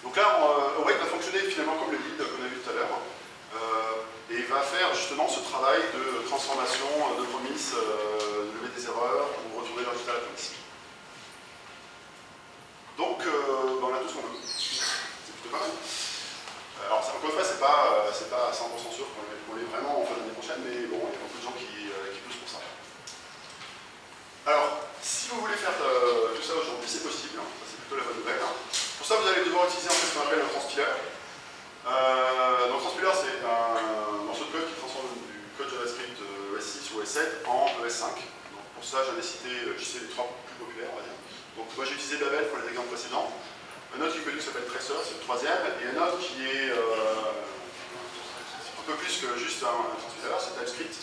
[SPEAKER 1] Donc là, await va fonctionner finalement comme le lead qu'on a vu tout à l'heure. Et va faire justement ce travail de transformation de promise, de lever des erreurs pour retourner le résultat à la promise. Donc, on a tout ce qu'on veut. C'est plutôt pas mal. Alors, encore une fois, c'est pas à 100% sûr qu'on l'ait vraiment en fin d'année prochaine, mais bon, il y a beaucoup de gens qui poussent pour ça. Alors, si vous voulez faire tout ça aujourd'hui, c'est possible. Ça, c'est plutôt la bonne nouvelle. Pour ça, vous allez devoir utiliser en fait ce qu'on appelle un transpiler. Donc, transpiler, c'est un morceau de code qui transforme du code JavaScript ES6 ou ES7 en ES5. Donc, pour ça, j'en ai cité les trois plus populaires, on va dire. Donc, moi, j'ai utilisé Babel pour les exemples précédents. Un autre qui est connu qui s'appelle Tracer, c'est le troisième. Et un autre qui est un peu plus que juste un transpiler, c'est TypeScript.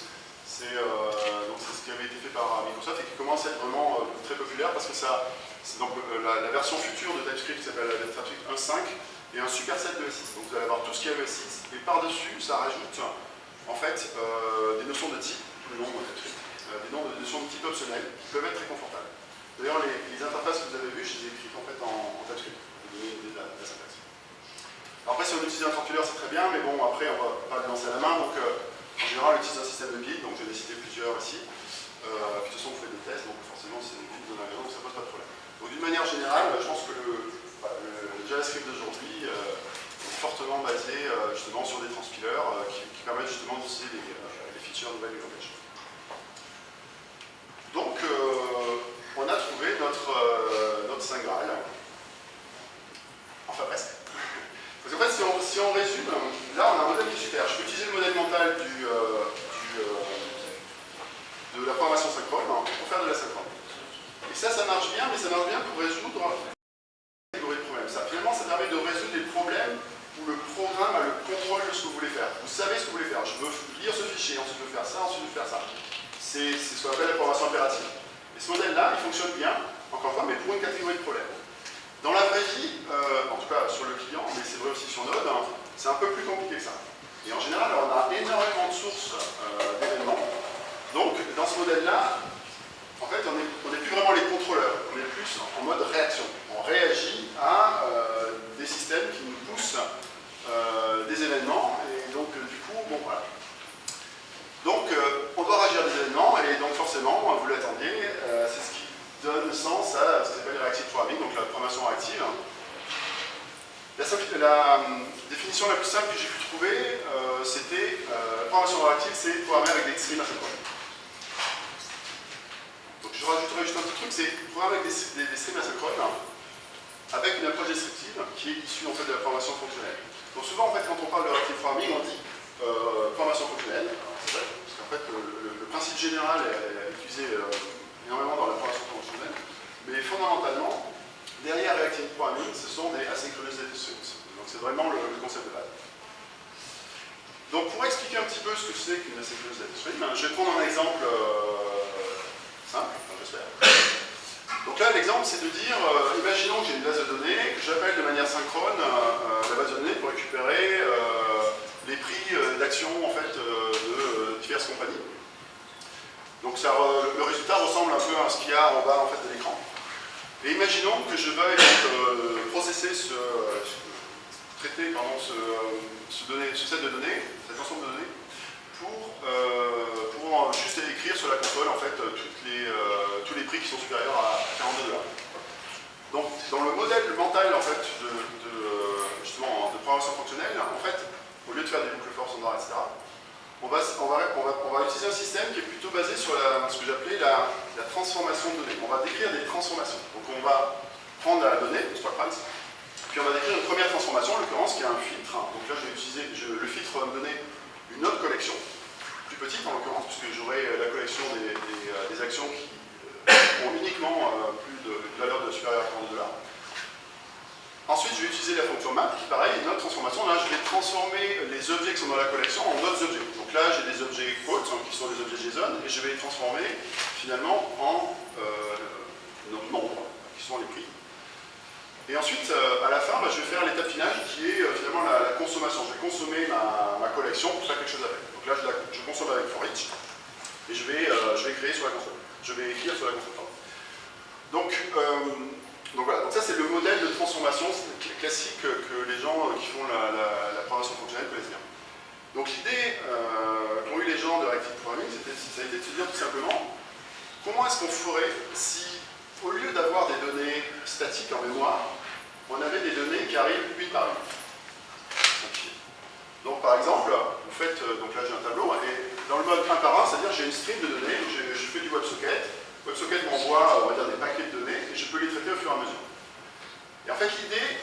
[SPEAKER 1] C'est ce qui avait été fait par Microsoft et qui commence à être vraiment très populaire parce que ça, c'est donc la version future de TypeScript qui s'appelle TypeScript 1.5 et un superset de ES6. Donc vous allez avoir tout ce qu'il y a ES6 et par-dessus, ça rajoute en fait des notions de type, tous les noms de TypeScript, des notions de type optionnels qui peuvent être très confortables. D'ailleurs, les interfaces que vous avez vues, je les ai écrites en fait en TypeScript pour vous donner une idée de la syntaxe. Alors après, si on utilise un transpiler, c'est très bien, mais bon, après, on va pas le lancer à la main. Donc, en général, on utilise un système de guide, donc je vais citer plusieurs ici. Puis de toute façon, on fait des tests, donc forcément, c'est des guides de magasin, donc ça pose pas de problème. Donc, d'une manière générale, je pense que le JavaScript d'aujourd'hui est fortement basé justement sur des transpilers qui permettent justement d'utiliser les features nouvelles du langage. Donc, on a trouvé notre Saint Graal. Enfin, presque. Parce qu'en fait, si on résume, là, on a un modèle qui est super. Je peux utiliser le modèle mental de la programmation synchrone pour faire de la synchrone. Et ça marche bien, mais ça marche bien pour résoudre une catégorie de problèmes. Finalement, ça permet de résoudre des problèmes où le programme a le contrôle de ce que vous voulez faire. Vous savez ce que vous voulez faire. Je veux lire ce fichier, ensuite je veux faire ça, ensuite je veux faire ça. C'est ce qu'on appelle la programmation impérative. Et ce modèle-là, il fonctionne bien, encore une fois, mais pour une catégorie de problèmes. Dans la vraie vie, en tout cas sur le client, mais c'est vrai aussi sur Node, hein, c'est un peu plus compliqué que ça. Et en général, on a énormément de sources d'événements. Donc, dans ce modèle-là, en fait, on n'est plus vraiment les contrôleurs, on est plus en mode réaction. On réagit à des systèmes qui nous poussent des événements, et donc du coup, bon voilà. Donc, on doit réagir à des événements, et donc forcément, vous l'attendiez, c'est ce qui donne sens à ce qu'on appelle reactive programming, donc la programmation réactive. La définition la plus simple que j'ai pu trouver, c'était programmation réactive, c'est programmer avec des streams asynchrones. Donc je rajouterai juste un petit truc, c'est programmer avec des streams asynchrones avec une approche descriptive qui est issue en fait de la programmation fonctionnelle. Donc souvent en fait quand on parle de reactive programming, on dit programmation fonctionnelle, c'est vrai, parce qu'en fait le principe général est utilisé énormément dans la programmation fonctionnelle, mais fondamentalement, derrière reactive programming, ce sont des asynchronous data streams. Donc c'est vraiment le concept de base. Donc pour expliquer un petit peu ce que c'est qu'une asynchronous data stream, je vais prendre un exemple simple, j'espère. Donc là l'exemple c'est de dire, imaginons que j'ai une base de données, que j'appelle de manière synchrone la base de données pour récupérer les prix d'actions en fait, de diverses compagnies. Donc le résultat ressemble un peu à ce qu'il y a en bas en fait, de l'écran. Et imaginons que je veuille processer traiter pardon, ce set de données, cet ensemble de données, pour juste écrire sur la console en fait, tous les prix qui sont supérieurs à 42 $. Donc dans le modèle mental en fait, justement, de programmation fonctionnelle, en fait, au lieu de faire des boucles for standard, etc., on va utiliser un système qui est plutôt basé sur ce que j'appelais la transformation de données. On va décrire des transformations. Donc on va prendre la donnée, le stock price, puis on va décrire une première transformation, en l'occurrence qui est un filtre. Donc là je vais utiliser, le filtre va me donner une autre collection, plus petite en l'occurrence, puisque j'aurai la collection des actions qui ont uniquement plus de valeur supérieure à 42 $. Ensuite, je vais utiliser la fonction map, qui pareil, est une autre transformation. Là, je vais transformer les objets qui sont dans la collection en d'autres objets. Donc là, j'ai des objets quotes, qui sont des objets JSON, et je vais les transformer finalement en nombres, qui sont les prix. Et ensuite, à la fin, je vais faire l'étape finale, qui est finalement la consommation. Je vais consommer ma collection pour faire quelque chose avec. Donc là, je consomme avec for each, et je vais créer sur la console. Je vais écrire sur la console. Donc voilà, donc ça c'est le modèle de transformation classique que les gens qui font la programmation fonctionnelle connaissent bien. Donc l'idée qu'ont eu les gens de Reactive Programming, ça a été de se dire tout simplement, comment est-ce qu'on ferait si, au lieu d'avoir des données statiques en mémoire, on avait des données qui arrivent une par une. Donc par exemple, vous faites, donc là j'ai un tableau, et dans le mode 1 par 1, c'est-à-dire j'ai une stream de données, je fais du WebSocket. WebSocket m'envoie, on va dire, des paquets de données et je peux les traiter au fur et à mesure. Et en fait, l'idée,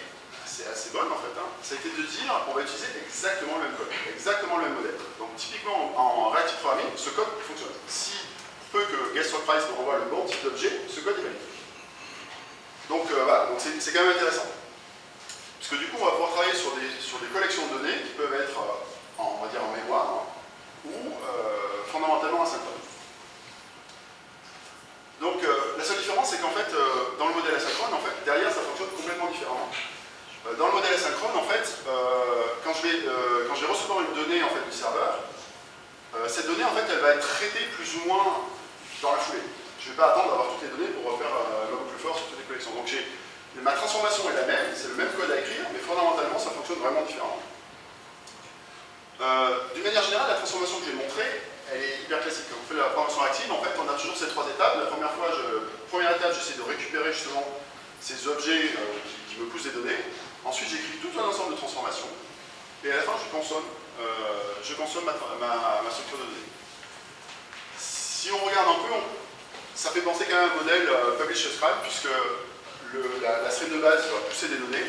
[SPEAKER 1] c'est assez bonne en fait, ça a été de dire on va utiliser exactement le même code, exactement le même modèle. Donc typiquement en Reactive Programming, ce code fonctionne. Si peu que GetStockPrice me renvoie le bon type d'objet, ce code est valide. Donc voilà, donc c'est quand même intéressant. Parce que du coup, on va pouvoir travailler sur des collections de données qui peuvent être, on va dire, en mémoire, ou fondamentalement asynchrones. Donc la seule différence, c'est qu'en fait, dans le modèle asynchrone, en fait, derrière, ça fonctionne complètement différemment. Dans le modèle asynchrone, en fait, quand je vais recevoir une donnée en fait, du serveur, cette donnée, en fait, elle va être traitée plus ou moins dans la foulée. Je ne vais pas attendre d'avoir toutes les données pour refaire la boucle for sur toutes les collections. Donc ma transformation est la même, c'est le même code à écrire, mais fondamentalement, ça fonctionne vraiment différemment. D'une manière générale, la transformation que j'ai montrée, elle est hyper classique. Quand on fait la programmation active, en fait, on a toujours ces trois étapes. La première étape, j'essaie de récupérer justement ces objets qui me poussent des données. Ensuite, j'écris tout un ensemble de transformations. Et à la fin, je consomme ma structure de données. Si on regarde un peu, ça fait penser quand même à un modèle publish-subscribe, puisque la stream de base va pousser des données,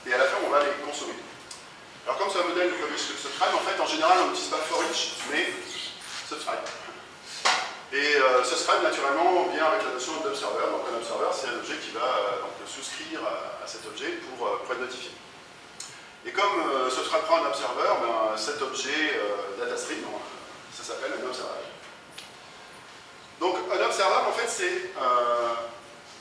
[SPEAKER 1] et à la fin, on va les consommer. Alors comme c'est un modèle de publish-subscribe, en fait, en général, on n'utilise pas for each, mais subscribe. Et ce Scrap, naturellement, vient avec la notion d'observer. Donc un observer, c'est un objet qui va donc, souscrire à cet objet pour être notifié. Et comme ce Scrap prend un observer, ben, cet objet datastream, ça s'appelle un observable. Donc un observable, en fait, c'est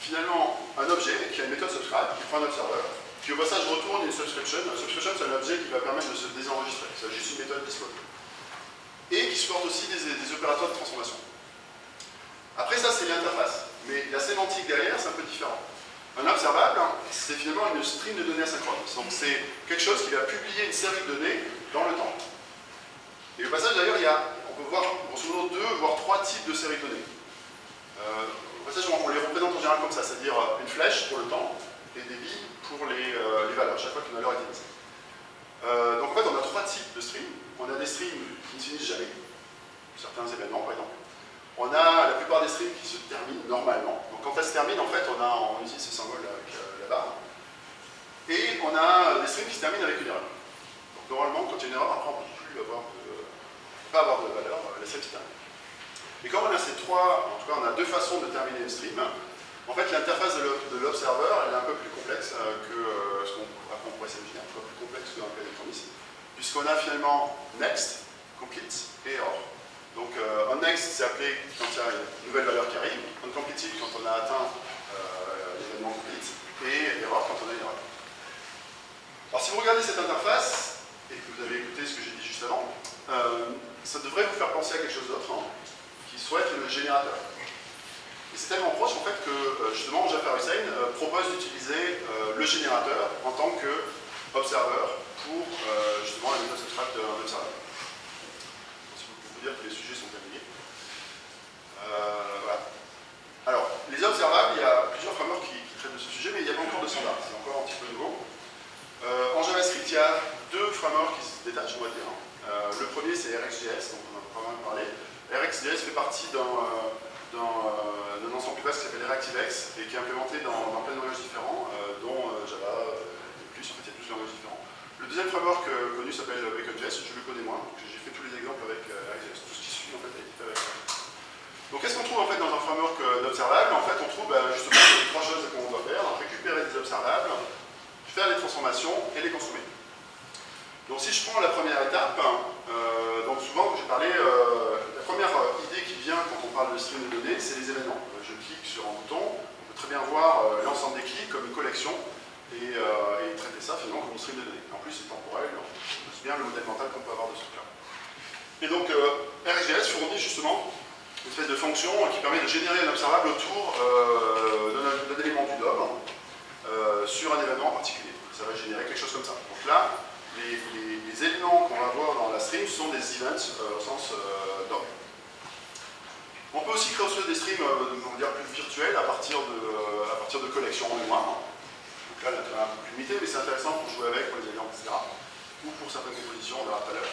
[SPEAKER 1] finalement un objet qui a une méthode subscribe, qui prend un observer, qui au passage retourne une subscription. Une subscription, c'est un objet qui va permettre de se désenregistrer. C'est juste une méthode display. Et qui supporte aussi des opérateurs de transformation. Après ça, c'est l'interface. Mais la sémantique derrière, c'est un peu différent. Un observable, c'est finalement une stream de données asynchrone. Donc c'est quelque chose qui va publier une série de données dans le temps. Et au passage, d'ailleurs, on peut voir grosso modo 2, voire 3 types de séries de données. Au passage, on les représente en général comme ça, c'est-à-dire une flèche pour le temps et des billes pour les valeurs, chaque fois qu'une valeur est émise. Donc en fait, on a 3 types de streams. On a des streams qui ne finissent jamais, certains événements par exemple. On a la plupart des streams qui se terminent normalement. Donc quand elles se terminent, en fait, on utilise ce symbole avec la barre. Et on a des streams qui se terminent avec une erreur. Donc normalement, quand il y a une erreur, après on ne peut plus pas avoir de valeur, la stream se termine. Et comme on a ces 3, en tout cas on a 2 façons de terminer une stream, en fait l'interface de l'observer elle est un peu plus complexe que ce qu'on pourrait s'imaginer, un peu plus complexe que dans le cas d'électronisme, puisqu'on a finalement next, complete et error. Donc un next c'est appelé quand il y a une nouvelle valeur qui arrive, un completed quand on a atteint l'événement complete, et error quand on a une erreur. Alors si vous regardez cette interface, et que vous avez écouté ce que j'ai dit juste avant, ça devrait vous faire penser à quelque chose d'autre, qui soit être le générateur. Et c'est tellement proche en fait que justement Jafar Hussein propose d'utiliser le générateur en tant qu'observeur pour justement la méthode subtract d'un observeur. Pour vous dire que les sujets sont familiers. Voilà. Alors, les observables, il y a plusieurs frameworks qui traitent de ce sujet, mais il n'y a pas encore de standard, c'est encore un petit peu nouveau. En JavaScript, il y a 2 frameworks qui se détachent, on va dire. Le premier, c'est RxJS, donc on en a pas mal parlé. RxJS fait partie d'un ensemble plus vaste qui s'appelle ReactiveX et qui est implémenté dans plein de langages différents, dont Java, et plus, en fait, il y a 12 langages différents. Le deuxième framework connu s'appelle BaconJS, je le connais moins, donc j'ai fait tous les exemples avec RxJS. Tout ce qui suit, en fait, a été fait avec ça. Donc, qu'est-ce qu'on trouve en fait dans un framework d'observables? En fait, on trouve justement les 3 choses qu'on doit faire: récupérer des observables, faire les transformations et les consommer. Donc si je prends la première étape, donc souvent j'ai parlé, la première idée qui vient quand on parle de stream de données, c'est les événements. Je clique sur un bouton, on peut très bien voir l'ensemble des clics comme une collection et traiter ça finalement comme une stream de données. En plus c'est temporel, c'est bien le modèle mental qu'on peut avoir de ce truc-là. Et donc RxJS fournit justement une espèce de fonction qui permet de générer un observable autour d'un élément du DOM sur un événement en particulier. Ça va générer quelque chose comme ça. Donc là, les éléments qu'on va voir dans la stream sont des events au sens DOM. On peut aussi créer des streams on va dire, plus virtuels à partir de collections en mémoire. Donc là, l'intérêt est un peu plus limité, mais c'est intéressant pour jouer avec, pour les exemples, etc. Ou pour certaines compositions, on verra tout à l'heure.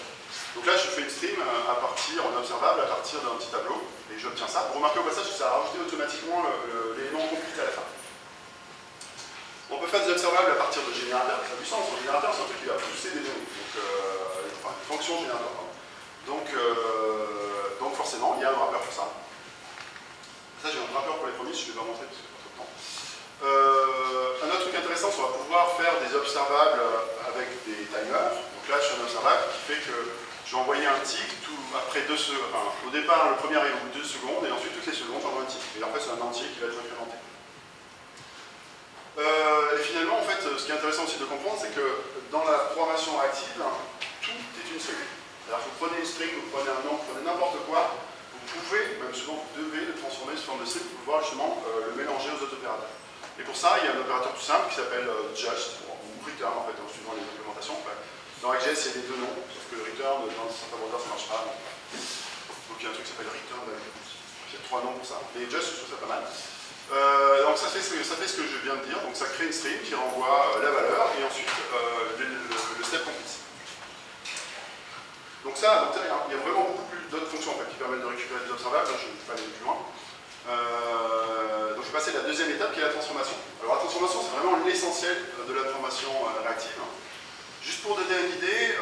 [SPEAKER 1] Donc là, je fais une stream en observable à partir d'un petit tableau, et j'obtiens ça. Vous remarquez au passage que ça a rajouté automatiquement l'élément compliqué à la fin. On peut faire des observables à partir de générateurs, ça a du sens. Un générateur, c'est un truc qui va pousser des données, enfin une fonction générateur. Donc forcément, il y a un wrapper pour ça. Ça, j'ai un wrapper pour les premiers, je vais vous montrer parce que c'est pas trop de temps. Un autre truc intéressant, c'est qu'on va pouvoir faire des observables avec des timers. Donc là, je suis un observable qui fait que je vais envoyer un tick après 2 secondes. Enfin, au départ, le premier arrive au bout de 2 secondes, et ensuite, toutes les secondes, j'envoie un tick. Et après, c'est un entier qui va être incrémenté. Et finalement, en fait, ce qui est intéressant aussi de comprendre, c'est que dans la programmation active, tout est une string. Alors, vous prenez une string, vous prenez un nom, vous prenez n'importe quoi, vous pouvez, même souvent vous devez le transformer sous forme de string pour pouvoir justement le mélanger aux autres opérateurs. Et pour ça, il y a un opérateur tout simple qui s'appelle just, ou return en fait, en suivant les implémentations. Dans XJS, il y a les 2 noms, sauf que le return, dans certains moteurs, ça ne marche pas. Donc il y a un truc qui s'appelle return, il y a 3 noms pour ça. Et just, je trouve ça pas mal. Donc ça fait ce que je viens de dire, donc ça crée une stream qui renvoie la valeur et ensuite le step complete. Donc ça, il y a vraiment beaucoup plus d'autres fonctions en fait, qui permettent de récupérer des observables, je ne vais pas aller plus loin. Donc je vais passer à la deuxième étape qui est la transformation. Alors la transformation, c'est vraiment l'essentiel de la transformation réactive. Je Juste pour donner une idée,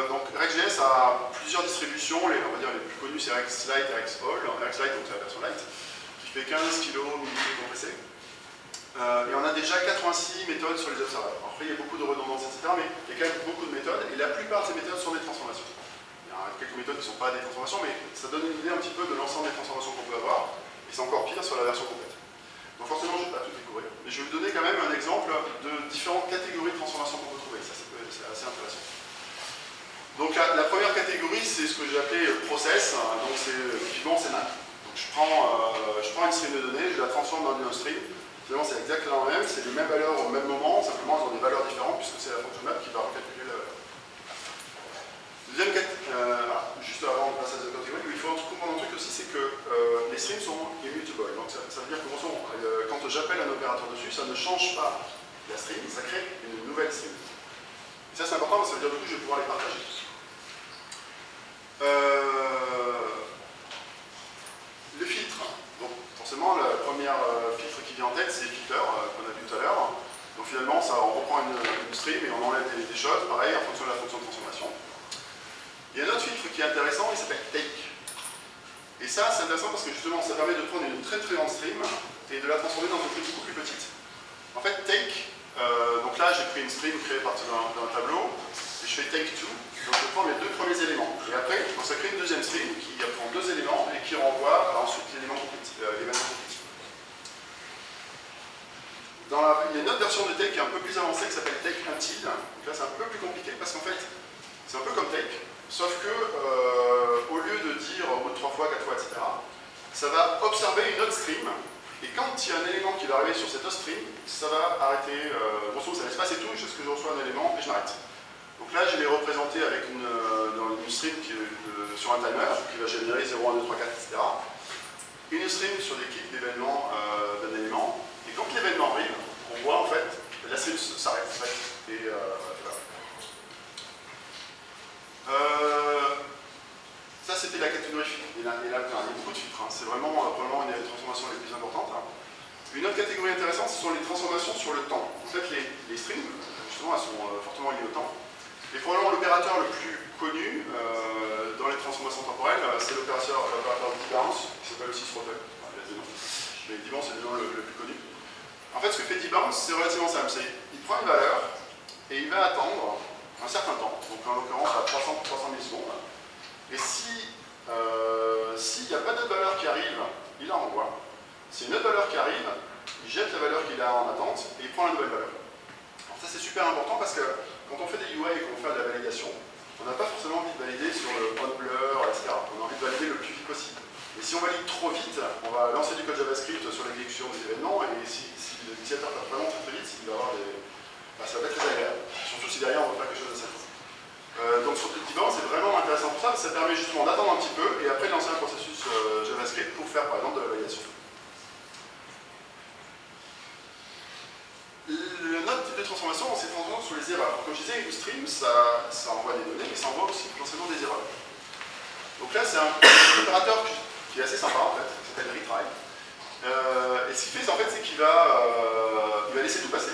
[SPEAKER 1] donc RxJS a plusieurs distributions, on va dire les plus connues c'est RxLite et RxAll. RxLite, donc c'est la version Lite, qui fait 15 kg compressé. Et on a déjà 86 méthodes sur les observeurs. Après, il y a beaucoup de redondance, etc., mais il y a quand même beaucoup de méthodes, et la plupart de ces méthodes sont des transformations. Il y a quelques méthodes qui ne sont pas des transformations, mais ça donne une idée un petit peu de l'ensemble des transformations qu'on peut avoir, et c'est encore pire sur la version complète. Donc forcément, je ne vais pas tout découvrir, mais je vais vous donner quand même un exemple de différentes catégories de transformations qu'on peut trouver. Ça, c'est assez intéressant. Donc la première catégorie, c'est ce que j'ai appelé process, donc c'est typiquement c'est NAT. Donc je prends une stream de données, je la transforme dans une stream. Finalement, c'est exactement le même, c'est les mêmes valeurs au même moment, simplement elles ont des valeurs différentes puisque c'est la fonction map qui va recalculer la valeur. Deuxième catégorie, juste avant de passer à cette catégorie, il faut comprendre un truc aussi, c'est que les streams sont immutable. Donc ça veut dire que quand j'appelle un opérateur dessus, ça ne change pas la stream, ça crée une nouvelle stream. Et ça c'est important parce que ça veut dire que du coup je vais pouvoir les partager. Le filtre. Donc forcément, le premier filtre qui vient en tête, c'est filter, qu'on a vu tout à l'heure. Donc finalement, on reprend une stream et on enlève des choses, pareil, en fonction de la fonction de transformation. Il y a un autre filtre qui est intéressant, il s'appelle take. Et ça, c'est intéressant parce que justement, ça permet de prendre une très très grande stream et de la transformer dans une stream beaucoup plus petite. En fait, take, donc là, j'ai pris une stream créée à partir d'un tableau, et je fais take 2, donc je prends les deux premiers éléments. Et après, ça crée une deuxième stream qui prend deux éléments et qui renvoie ensuite l'élément compétitif. Il y a une autre version de take qui est un peu plus avancée qui s'appelle take until. Donc là, c'est un peu plus compliqué parce qu'en fait, c'est un peu comme take. Sauf que, au lieu de dire au bout de 3 fois, 4 fois, etc., ça va observer une autre stream, et quand il y a un élément qui va arriver sur cette autre stream, ça va arrêter, grosso modo, ça laisse passer tout jusqu'à ce que je reçois un élément, et je m'arrête. Donc là, je l'ai représenté avec dans une stream sur un timer, qui va générer 0, 1, 2, 3, 4, etc. Une stream sur des kicks d'événements d'un élément, et quand l'événement arrive, on voit en fait, la stream s'arrête, et voilà. Ça c'était la catégorie filtre. Il y a beaucoup de filtres, c'est vraiment probablement une des transformations les plus importantes. Une autre catégorie intéressante, ce sont les transformations sur le temps. En fait, les streams, justement, elles sont fortement liées au temps. Et probablement l'opérateur le plus connu dans les transformations temporelles, c'est l'opérateur dbounce, qui s'appelle aussi throttle. Mais dbounce c'est le nom le plus connu. En fait, ce que fait dbounce, c'est relativement simple. Il prend une valeur et il va attendre un certain temps, donc en l'occurrence à 300 millisecondes. Et s'il n'y a pas d'autre valeur qui arrive, il la renvoie. S'il y a une autre valeur qui arrive, il jette la valeur qu'il a en attente et il prend la nouvelle valeur. Alors ça c'est super important parce que quand on fait des UI et qu'on fait de la validation, on n'a pas forcément envie de valider sur le on blur, etc. On a envie de valider le plus vite possible. Et si on valide trop vite, on va lancer du code JavaScript sur l'exécution des événements et si l'utilisateur va vraiment très vite, il va avoir ça va être très agréable. Surtout si derrière on veut faire quelque chose de simple. Donc sur le dbounce, c'est vraiment intéressant pour ça, parce que ça permet justement d'attendre un petit peu et après de lancer un processus JavaScript pour faire par exemple de la validation. Notre type de transformation, c'est transformation sur les erreurs. Comme je disais, une stream, ça envoie des données, mais ça envoie aussi potentiellement des erreurs. Donc là, c'est un opérateur qui est assez sympa en fait, qui s'appelle retry. Et ce qu'il fait, en fait, c'est qu'il va laisser tout passer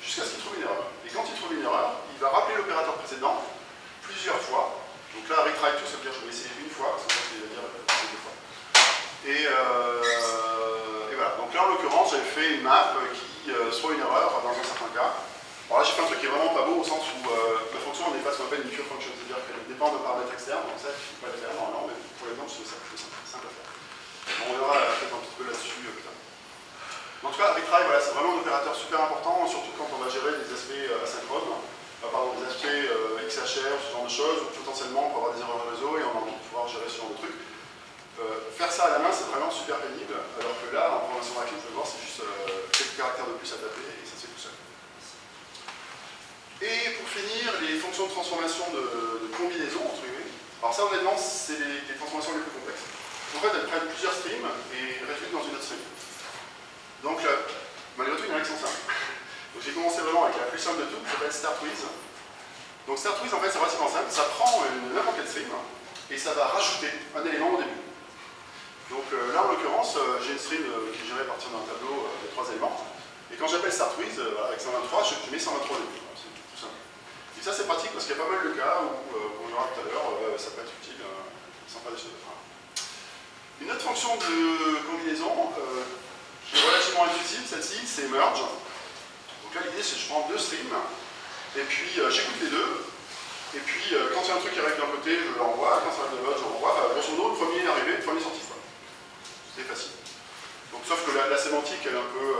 [SPEAKER 1] jusqu'à ce qu'il trouve une erreur. Et quand il trouve une erreur, il va rappeler l'opérateur précédent plusieurs fois. Donc là, retry tout, ça veut dire que je vais essayer une fois, c'est ça qu'il va dire deux fois. Et voilà. Donc là, en l'occurrence, j'avais fait une map qui soit une erreur dans un certain cas. Alors là, j'ai fait un truc qui est vraiment pas beau au sens où la fonction n'est pas ce qu'on appelle une pure function, c'est-à-dire qu'elle dépend de paramètres externes. Donc ça, il ne faut pas le faire normalement, mais pour l'exemple, c'est simple à faire. Bon, on verra peut-être un petit peu là-dessus plus tard. En tout cas, retry, voilà, c'est vraiment un opérateur super important, surtout quand on va gérer des aspects asynchrones, des aspects XHR, ce genre de choses, où potentiellement on peut avoir des erreurs de réseau et on a envie de pouvoir gérer ce genre de trucs. Faire ça à la main, c'est vraiment super pénible, alors que là, en programmation rapide, vous pouvez voir, c'est juste quelques caractères de plus à taper et ça se fait tout seul. Et pour finir, les fonctions de transformation de combinaison, entre guillemets. Alors ça, honnêtement, c'est les transformations les plus complexes. En fait, elles prennent plusieurs streams et réfléchissent dans une autre stream. Donc, malgré tout, il y en a qui sont simples. Donc j'ai commencé vraiment avec la plus simple de tout, qui s'appelle startWith. Donc startWith, en fait, c'est relativement simple. Ça prend n'importe quelle stream et ça va rajouter un élément au début. Donc là, en l'occurrence, j'ai une stream qui est gérée à partir d'un tableau de 3 éléments. Et quand j'appelle startWith, avec 123, je mets 123 au début. C'est tout simple. Et ça, c'est pratique parce qu'il y a pas mal de cas où, on verra tout à l'heure, ça peut être utile sans faire des choses. Une autre fonction de combinaison qui est relativement intuitive, celle-ci, c'est merge. Donc là, l'idée, c'est que je prends deux streams, et puis j'écoute les deux, et puis quand il y a un truc qui arrive d'un côté, je l'envoie, quand ça arrive de l'autre, je l'envoie. Enfin, grosso modo, le premier arrivé, le premier sorti. C'est facile. Donc, sauf que la sémantique, elle est un peu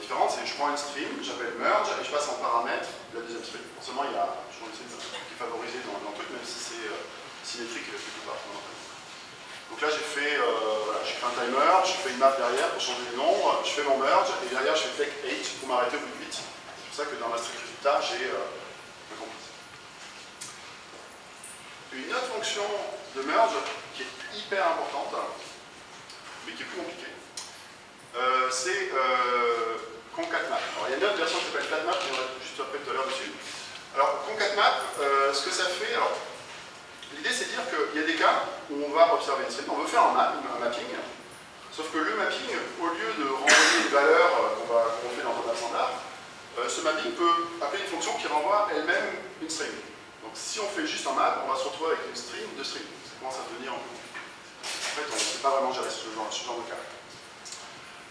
[SPEAKER 1] différente, c'est que je prends une stream, j'appelle merge, et je passe en paramètre la deuxième stream. Forcément, il y a toujours une stream qui est favorisée dans le truc, même si c'est symétrique quelque part. Donc là, j'ai fait, voilà, j'ai fait un timer, je fais une map derrière pour changer les noms, je fais mon merge, et derrière, je fais take 8 pour m'arrêter au bout de 8. C'est pour ça que dans la stream résultat, j'ai un complete. Une autre fonction de merge qui est hyper importante, mais qui est plus compliquée, c'est concat map. Alors, il y a une autre version qui s'appelle flat map, on va juste après tout à l'heure dessus. Alors, concat map, ce que ça fait, alors, l'idée c'est de dire qu'il y a des cas où on va observer une stream, on veut faire un mapping, sauf que le mapping, au lieu de renvoyer une valeur qu'on fait dans un map standard, ce mapping peut appeler une fonction qui renvoie elle-même une string. Donc si on fait juste un map, on va se retrouver avec une string de string. Ça commence à devenir un peu compliqué. En fait, on ne sait pas vraiment gérer ce genre de cas.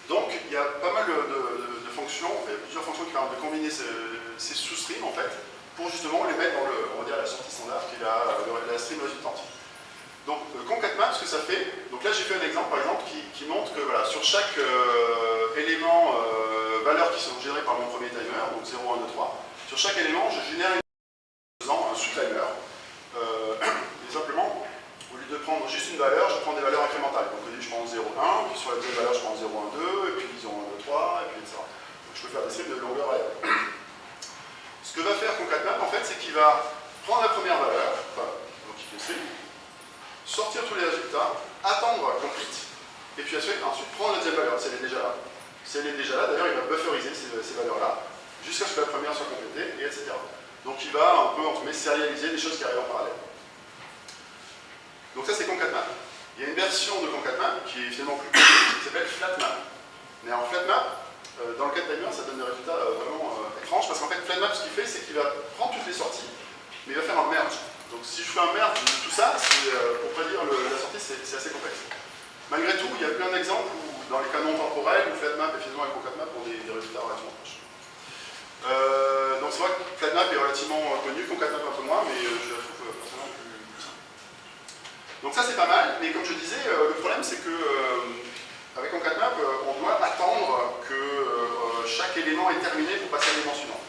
[SPEAKER 1] Donc il y a pas mal de fonctions, il y a plusieurs fonctions qui permettent de combiner ces sous-streams en fait, pour justement les mettre dans on va dire, la sortie standard qui est la stream résultante. Donc concat map, ce que ça fait, donc là j'ai fait un exemple par exemple qui montre que voilà, sur chaque élément valeur qui sont générées par mon premier timer, donc 0, 1, 2, 3, sur chaque élément je génère un sous-timer. Et simplement, au lieu de prendre juste une valeur, je prends des valeurs incrémentales. Donc au début je prends 0, 1, puis sur la deuxième valeur je prends 0, 1, 2, et puis 0, 1, 2, 3, et puis etc. Donc je peux faire des streams de longueur variable. Ce que va faire concat map en fait, c'est qu'il va prendre la première valeur, donc il fait stream, sortir tous les résultats, attendre complete, et puis ensuite prendre la deuxième valeur, si elle est déjà là. Si elle est déjà là, d'ailleurs il va bufferiser ces valeurs-là, jusqu'à ce que la première soit complétée, et etc. Donc il va un peu, entre guillemets, sérialiser des choses qui arrivent en parallèle. Donc ça c'est concat map. Il y a une version de concat map qui est finalement plus compliquée, qui s'appelle flat map. Mais en flat map, dans le cas de timer, ça donne des résultats vraiment étranges, parce qu'en fait flat map, ce qu'il fait, c'est qu'il va prendre toutes les sorties, mais il va faire un merge. Donc si je fais un merge de tout ça, pour prédire la sortie, c'est assez complexe. Malgré tout, il y a plein d'exemples où, dans les canons temporels, où flat map et finalement avec concat map ont des résultats relativement proches. Donc c'est vrai que flat map est relativement connu, concat map un peu moins, mais je la trouve personnellement plus simple. Donc ça c'est pas mal, mais comme je disais, le problème c'est que avec concat map, on doit attendre que chaque élément est terminé pour passer à l'élément suivant.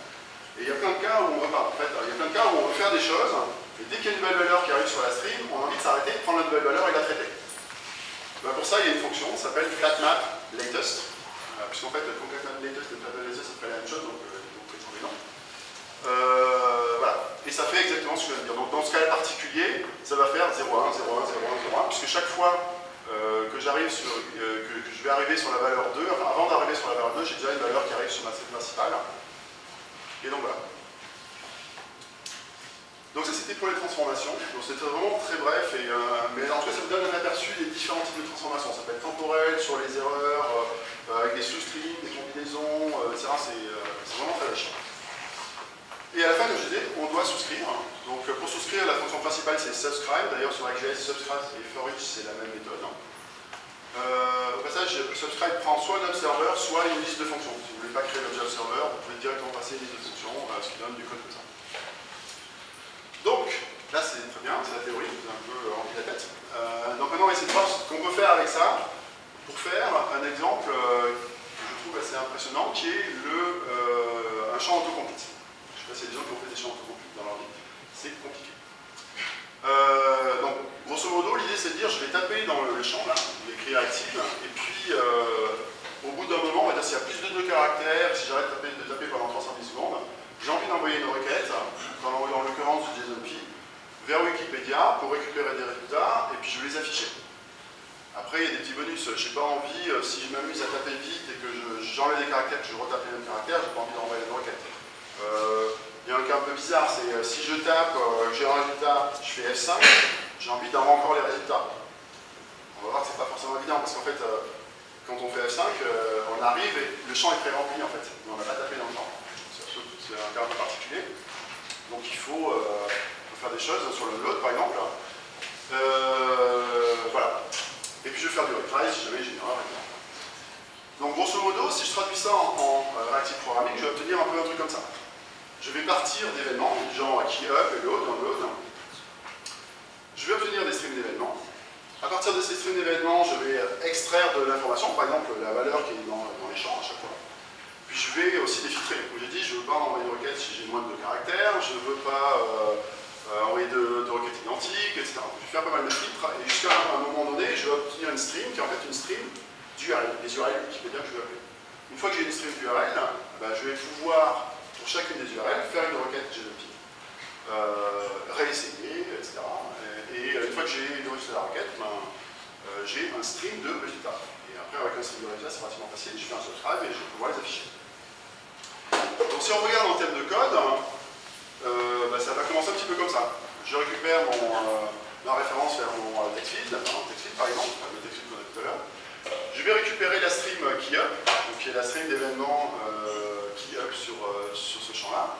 [SPEAKER 1] Et il y a plein de cas où on veut pas. En fait, il y a plein de cas où on veut faire des choses, et dès qu'il y a une nouvelle valeur qui arrive sur la stream, on a envie de s'arrêter, de prendre la nouvelle valeur et la traiter. Ben pour ça, il y a une fonction qui s'appelle flat map latest, puisqu'en fait, concat map latest et flat map latest, ça fait la même chose, donc voilà. Et ça fait exactement ce que je viens de dire. Donc dans ce cas particulier, ça va faire 0, 1, 0, 1, 0, 1, 0, 1, puisque chaque fois que je vais arriver sur la valeur 2, enfin avant d'arriver sur la valeur 2, j'ai déjà une valeur qui arrive sur ma stream principale. Et donc voilà. Donc ça c'était pour les transformations. Donc c'était vraiment très bref, mais en tout cas ça vous donne un aperçu des différents types de transformations. Ça peut être temporel, sur les erreurs, avec des sous-streams, des combinaisons, etc. C'est vraiment très riche. Et à la fin, comme je disais, on doit souscrire. Donc pour souscrire, la fonction principale c'est subscribe. D'ailleurs sur ArcGIS, subscribe et for each c'est la même méthode. Au passage, subscribe prend soit un observer, soit une liste de fonctions. Si vous ne voulez pas créer l'objet observer, vous pouvez directement passer une liste de fonctions, ce qui donne du code comme ça. Donc, là c'est très bien, c'est la théorie, vous avez un peu rempli la tête. Donc maintenant on va essayer de voir ce qu'on peut faire avec ça, pour faire un exemple que je trouve assez impressionnant, qui est un champ autocomplete. Je ne sais pas s'il y a des gens qui ont fait des champs autocomplete dans leur vie, c'est compliqué. Donc, grosso modo, l'idée c'est de dire, je vais taper dans le champ, là, je vais écrire active, et puis au bout d'un moment, on va dire s'il y a plus de 2 caractères, si j'arrête de taper pendant 310 secondes, j'ai envie d'envoyer une requête, en l'occurrence du JSONP, vers Wikipédia pour récupérer des résultats, et puis je vais les afficher. Après, il y a des petits bonus, je n'ai pas envie, si je m'amuse à taper vite et que j'enlève des caractères, que je retape les mêmes caractères, je n'ai pas envie d'envoyer une requête. Il y a un cas un peu bizarre, c'est si je tape, j'ai un résultat, je fais F5, j'ai envie d'avoir encore les résultats. On va voir que c'est pas forcément évident, parce qu'en fait, quand on fait F5, on arrive et le champ est pré-rempli en fait, mais on n'a pas tapé dans le champ. C'est un cas un peu particulier. Donc il faut faire des choses sur le load par exemple. Voilà. Et puis je vais faire du retry si jamais j'ai une erreur. Donc grosso modo, si je traduis ça en reactive programming, je vais obtenir un peu un truc comme ça. Je vais partir d'événements, genre key up et load, download. Je vais obtenir des streams d'événements. À partir de ces streams d'événements, je vais extraire de l'information, par exemple la valeur qui est dans les champs à chaque fois. Puis je vais aussi les filtrer. Comme j'ai dit, je ne veux pas envoyer de requêtes si j'ai moins de caractères, je ne veux pas envoyer de requêtes identiques, etc. Je vais faire pas mal de filtres et jusqu'à un moment donné, je vais obtenir une stream qui est en fait une stream d'URL, des URL Wikipédia que je vais appeler. Une fois que j'ai une stream d'URL, je vais pouvoir, pour chacune des URL, faire une requête JSON, réessayer, etc. Et une fois que j'ai reçu la requête, j'ai un stream de résultats. Et après, avec un stream de résultats, c'est relativement facile. Je fais un subscribe et je vais pouvoir les afficher. Donc si on regarde en termes de code, ça va commencer un petit peu comme ça. Je récupère ma référence vers mon text field par exemple, le text field qu'on a tout à l'heure. Je vais récupérer la stream KeyUp, qui est la stream d'événements KeyUp sur ce champ-là.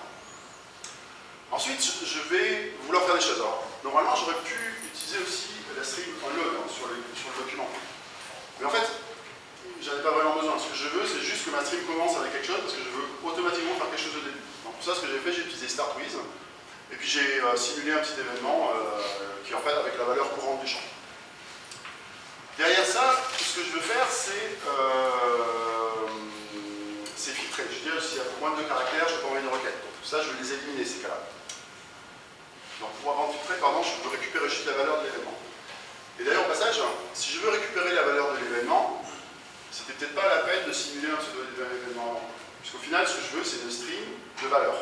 [SPEAKER 1] Ensuite, je vais vouloir faire des choses. Alors, normalement, j'aurais pu utiliser aussi la stream onload sur le document. Mais en fait, j'en ai pas vraiment besoin. Ce que je veux, c'est juste que ma stream commence avec quelque chose parce que je veux automatiquement faire quelque chose au début. Donc, pour ça, ce que j'ai fait, j'ai utilisé start with. Et puis, j'ai simulé un petit événement qui est en fait avec la valeur courante du champ. Derrière ça, ce que je veux faire, c'est filtrer. Je veux dire, s'il y a moins de caractères, je peux envoyer une requête. Donc, ça, je vais les éliminer, ces cas-là. Donc pour avoir filtré, pardon, je veux récupérer juste la valeur de l'événement. Et d'ailleurs, au passage, si je veux récupérer la valeur de l'événement, c'était peut-être pas la peine de simuler un pseudo-événement. Puisqu'au final, ce que je veux, c'est une stream de valeur.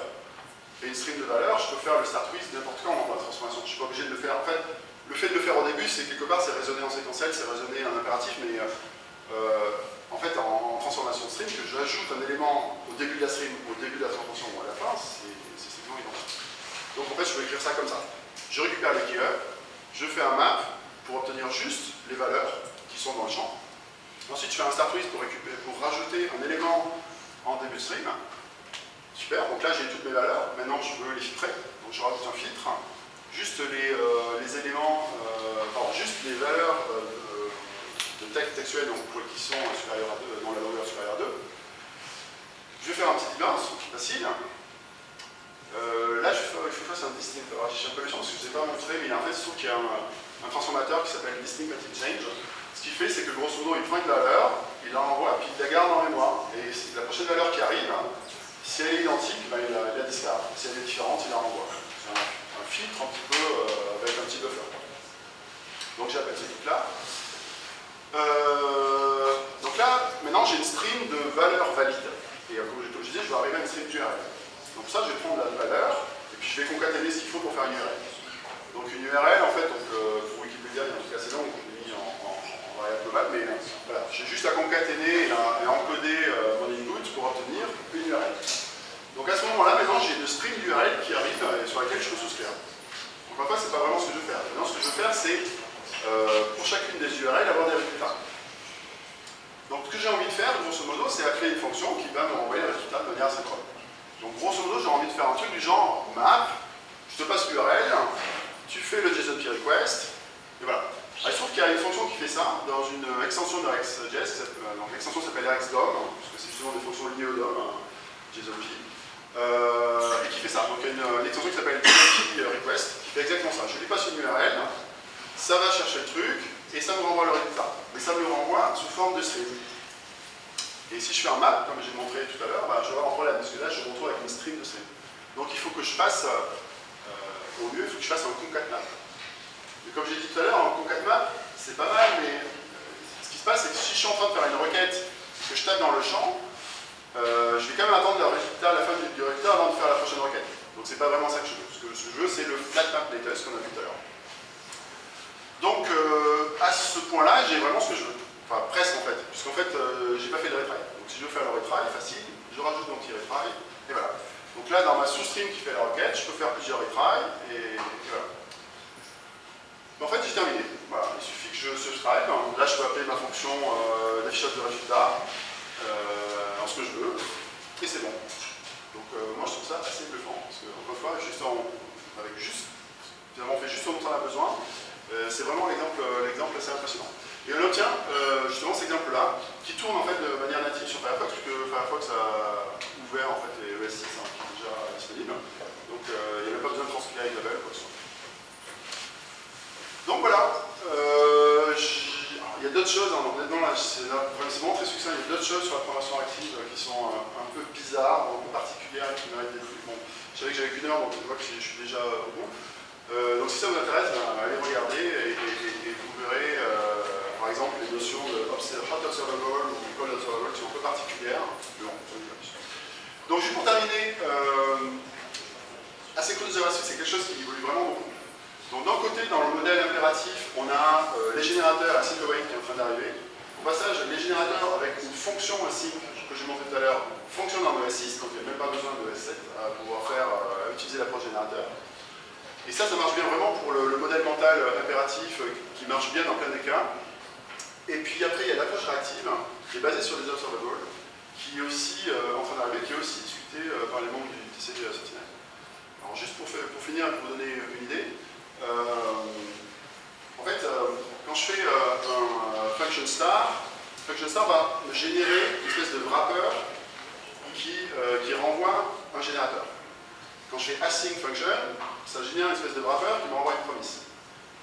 [SPEAKER 1] Et une stream de valeur, je peux faire le start with n'importe quand dans la transformation. Je ne suis pas obligé de le faire. En fait, le fait de le faire au début, c'est quelque part, c'est raisonner en séquentiel, c'est raisonner en impératif, mais en fait, en transformation de stream, que j'ajoute un élément au début de la stream, au début de la transformation ou à la fin, c'est strictement identique. Donc en fait, je peux écrire ça comme ça. Je récupère les keyup, je fais un map pour obtenir juste les valeurs qui sont dans le champ. Ensuite, je fais un start with pour rajouter un élément en début de stream. Super, donc là j'ai toutes mes valeurs. Maintenant, je veux les filtrer. Donc je rajoute un filtre. Juste les éléments, juste les valeurs de texte textuel donc, qui sont supérieures à 2, dans la longueur supérieure à 2. Je vais faire un petit balance, facile. Là, il faut que je fasse un distinct. Alors, j'ai un peu méchant parce que je ne vous ai pas montré, mais en fait, il se trouve qu'il y a un transformateur qui s'appelle distinct method change. Ce qu'il fait, c'est que grosso modo, il prend une valeur, il la renvoie, puis il la garde en mémoire. Et la prochaine valeur qui arrive, si elle est identique, il la discarde. Si elle est différente, il la renvoie. C'est un filtre un petit peu avec un petit buffer. Donc, j'appelle ce truc-là. Donc là, maintenant, j'ai une stream de valeurs valides. Et comme je disais, je vais arriver à une stream d'URL. Donc ça, je vais prendre la valeur, et puis je vais concaténer ce qu'il faut pour faire une URL. Donc une URL, en fait, pour Wikipédia, il est en tout cas assez long, donc je l'ai mis en variable globale, mais voilà, j'ai juste à concaténer et à encoder mon input pour obtenir une URL. Donc à ce moment-là, maintenant, j'ai une stream d'URL qui arrive sur laquelle je peux souscrire. Donc en fait, c'est pas vraiment ce que je veux faire. Maintenant, ce que je veux faire, c'est, pour chacune des URL, avoir des résultats. Donc ce que j'ai envie de faire, grosso modo, c'est appeler une fonction qui va me renvoyer les résultats de manière asynchrone. Donc grosso modo, j'ai envie de faire un truc du genre map, je te passe l'URL, tu fais le JSON request, et voilà. Alors, il se trouve qu'il y a une fonction qui fait ça dans une extension de RxJS, donc l'extension s'appelle RxDOM, parce que c'est justement des fonctions liées au DOM, JSON et qui fait ça. Donc il y a une extension qui s'appelle JSON request, qui fait exactement ça. Je lui passe une URL, ça va chercher le truc, et ça me renvoie le résultat. Mais ça me le renvoie sous forme de stream. Et si je fais un map, comme j'ai montré tout à l'heure, je vais avoir un problème, parce que là, je me retrouve avec une stream de stream. Donc il faut que je fasse, au mieux, il faut que je fasse un concat map. Et comme j'ai dit tout à l'heure, un concat map, c'est pas mal, mais ce qui se passe, c'est que si je suis en train de faire une requête, que je tape dans le champ, je vais quand même attendre le résultat, la fin du résultat avant de faire la prochaine requête. Donc c'est pas vraiment ça que je veux. Ce que je veux, c'est le flat map latest qu'on a vu tout à l'heure. Donc à ce point-là, j'ai vraiment ce que je veux. Enfin, presque en fait, puisqu'en fait, j'ai pas fait de retry. Donc si je veux faire le retry, facile, je rajoute mon petit retry, et voilà. Donc là, dans ma sous-stream qui fait la requête, je peux faire plusieurs retry, et voilà. Mais en fait, j'ai terminé. Voilà, il suffit que je subscribe. Là, je peux appeler ma fonction d'affichage de résultats, en ce que je veux, et c'est bon. Donc moi, je trouve ça assez bluffant, parce que, encore une fois, juste avec juste, finalement on fait juste ce dont on a besoin. C'est vraiment l'exemple assez impressionnant. Et on obtient justement cet exemple-là, qui tourne en fait de manière native sur Firefox, puisque Firefox a ouvert en fait les ES6 qui sont déjà disponibles. Donc il n'y a même pas besoin de transpiler avec Laravel, quoi que ce soit. Donc voilà, il y a d'autres choses, hein, honnêtement là, c'est vraiment très succinct, il y a d'autres choses sur la programmation active qui sont un peu bizarres, un peu particulières, qui méritent des trucs. Bon, je savais que j'avais qu'une heure, donc je vois que je suis déjà au bout. Donc si ça vous intéresse, allez regarder et vous verrez par exemple les notions de hot observable ou cold observable qui sont un peu particulières. Donc juste pour terminer, asynchronous JavaScript c'est quelque chose qui évolue vraiment beaucoup. Donc d'un côté, dans le modèle impératif, on a les générateurs async await qui est en train d'arriver. Au passage, les générateurs avec une fonction async que j'ai montré tout à l'heure fonctionnent dans le S6, donc il n'y a même pas besoin de S7 à pouvoir utiliser l'approche générateur. Et ça marche bien vraiment pour le modèle mental impératif qui marche bien dans plein des cas. Et puis après, il y a l'approche réactive qui est basée sur les observables, qui est aussi en train d'arriver, qui est aussi discutée par les membres du TCD Sentinel. Alors juste pour finir, pour vous donner une idée, en fait, quand je fais un function star va me générer une espèce de wrapper qui renvoie un générateur. Quand je fais async function, ça génère une espèce de wrapper qui me renvoie une promise.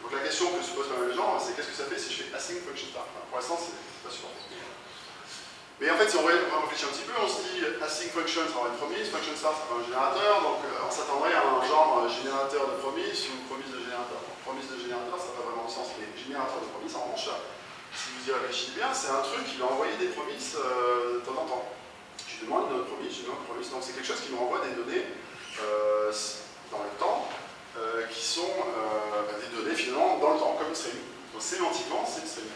[SPEAKER 1] Donc la question que se posent pas mal de gens, c'est qu'est-ce que ça fait si je fais async function star? Enfin, pour l'instant, c'est pas super. Mais en fait, si on réfléchit un petit peu, on se dit async function, ça aura une promise, function star, ça fera un générateur, donc on s'attendrait à un genre générateur de promise ou promise de générateur. Donc, promise de générateur, ça n'a pas vraiment de sens, mais générateur de promise, en revanche, si vous y réfléchissez bien, c'est un truc qui va envoyer des promises de temps en temps. Je demande une promise, donc c'est quelque chose qui me renvoie des données dans le temps, qui sont des données finalement dans le temps, comme une string. Donc sémantiquement, c'est une string.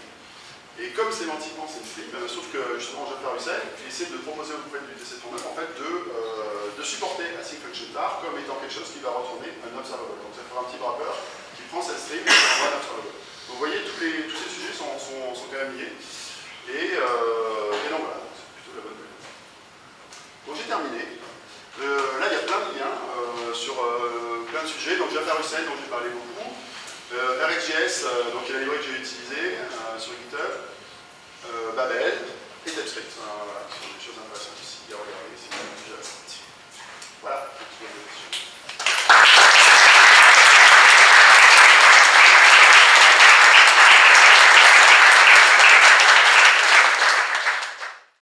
[SPEAKER 1] Et comme sémantiquement c'est une string, sauf que justement Geoffrey Russell essaie de proposer au groupe du TC39 en fait de supporter async function star comme étant quelque chose qui va retourner un observable. Donc ça fera un petit wrapper qui prend cette string et qui renvoie un observable. Donc vous voyez, tous ces sujets sont quand même liés. Et donc voilà, c'est plutôt la bonne nouvelle. Donc j'ai terminé. Là, il y a plein de liens sur plein de sujets. Donc, Geoffrey Russell, dont j'ai parlé beaucoup. RxJS, donc qui est la librairie que j'ai utilisée sur GitHub. Babel et TypeScript. Voilà, ce sont des choses intéressantes aussi à regarder si vous avez déjà. Voilà.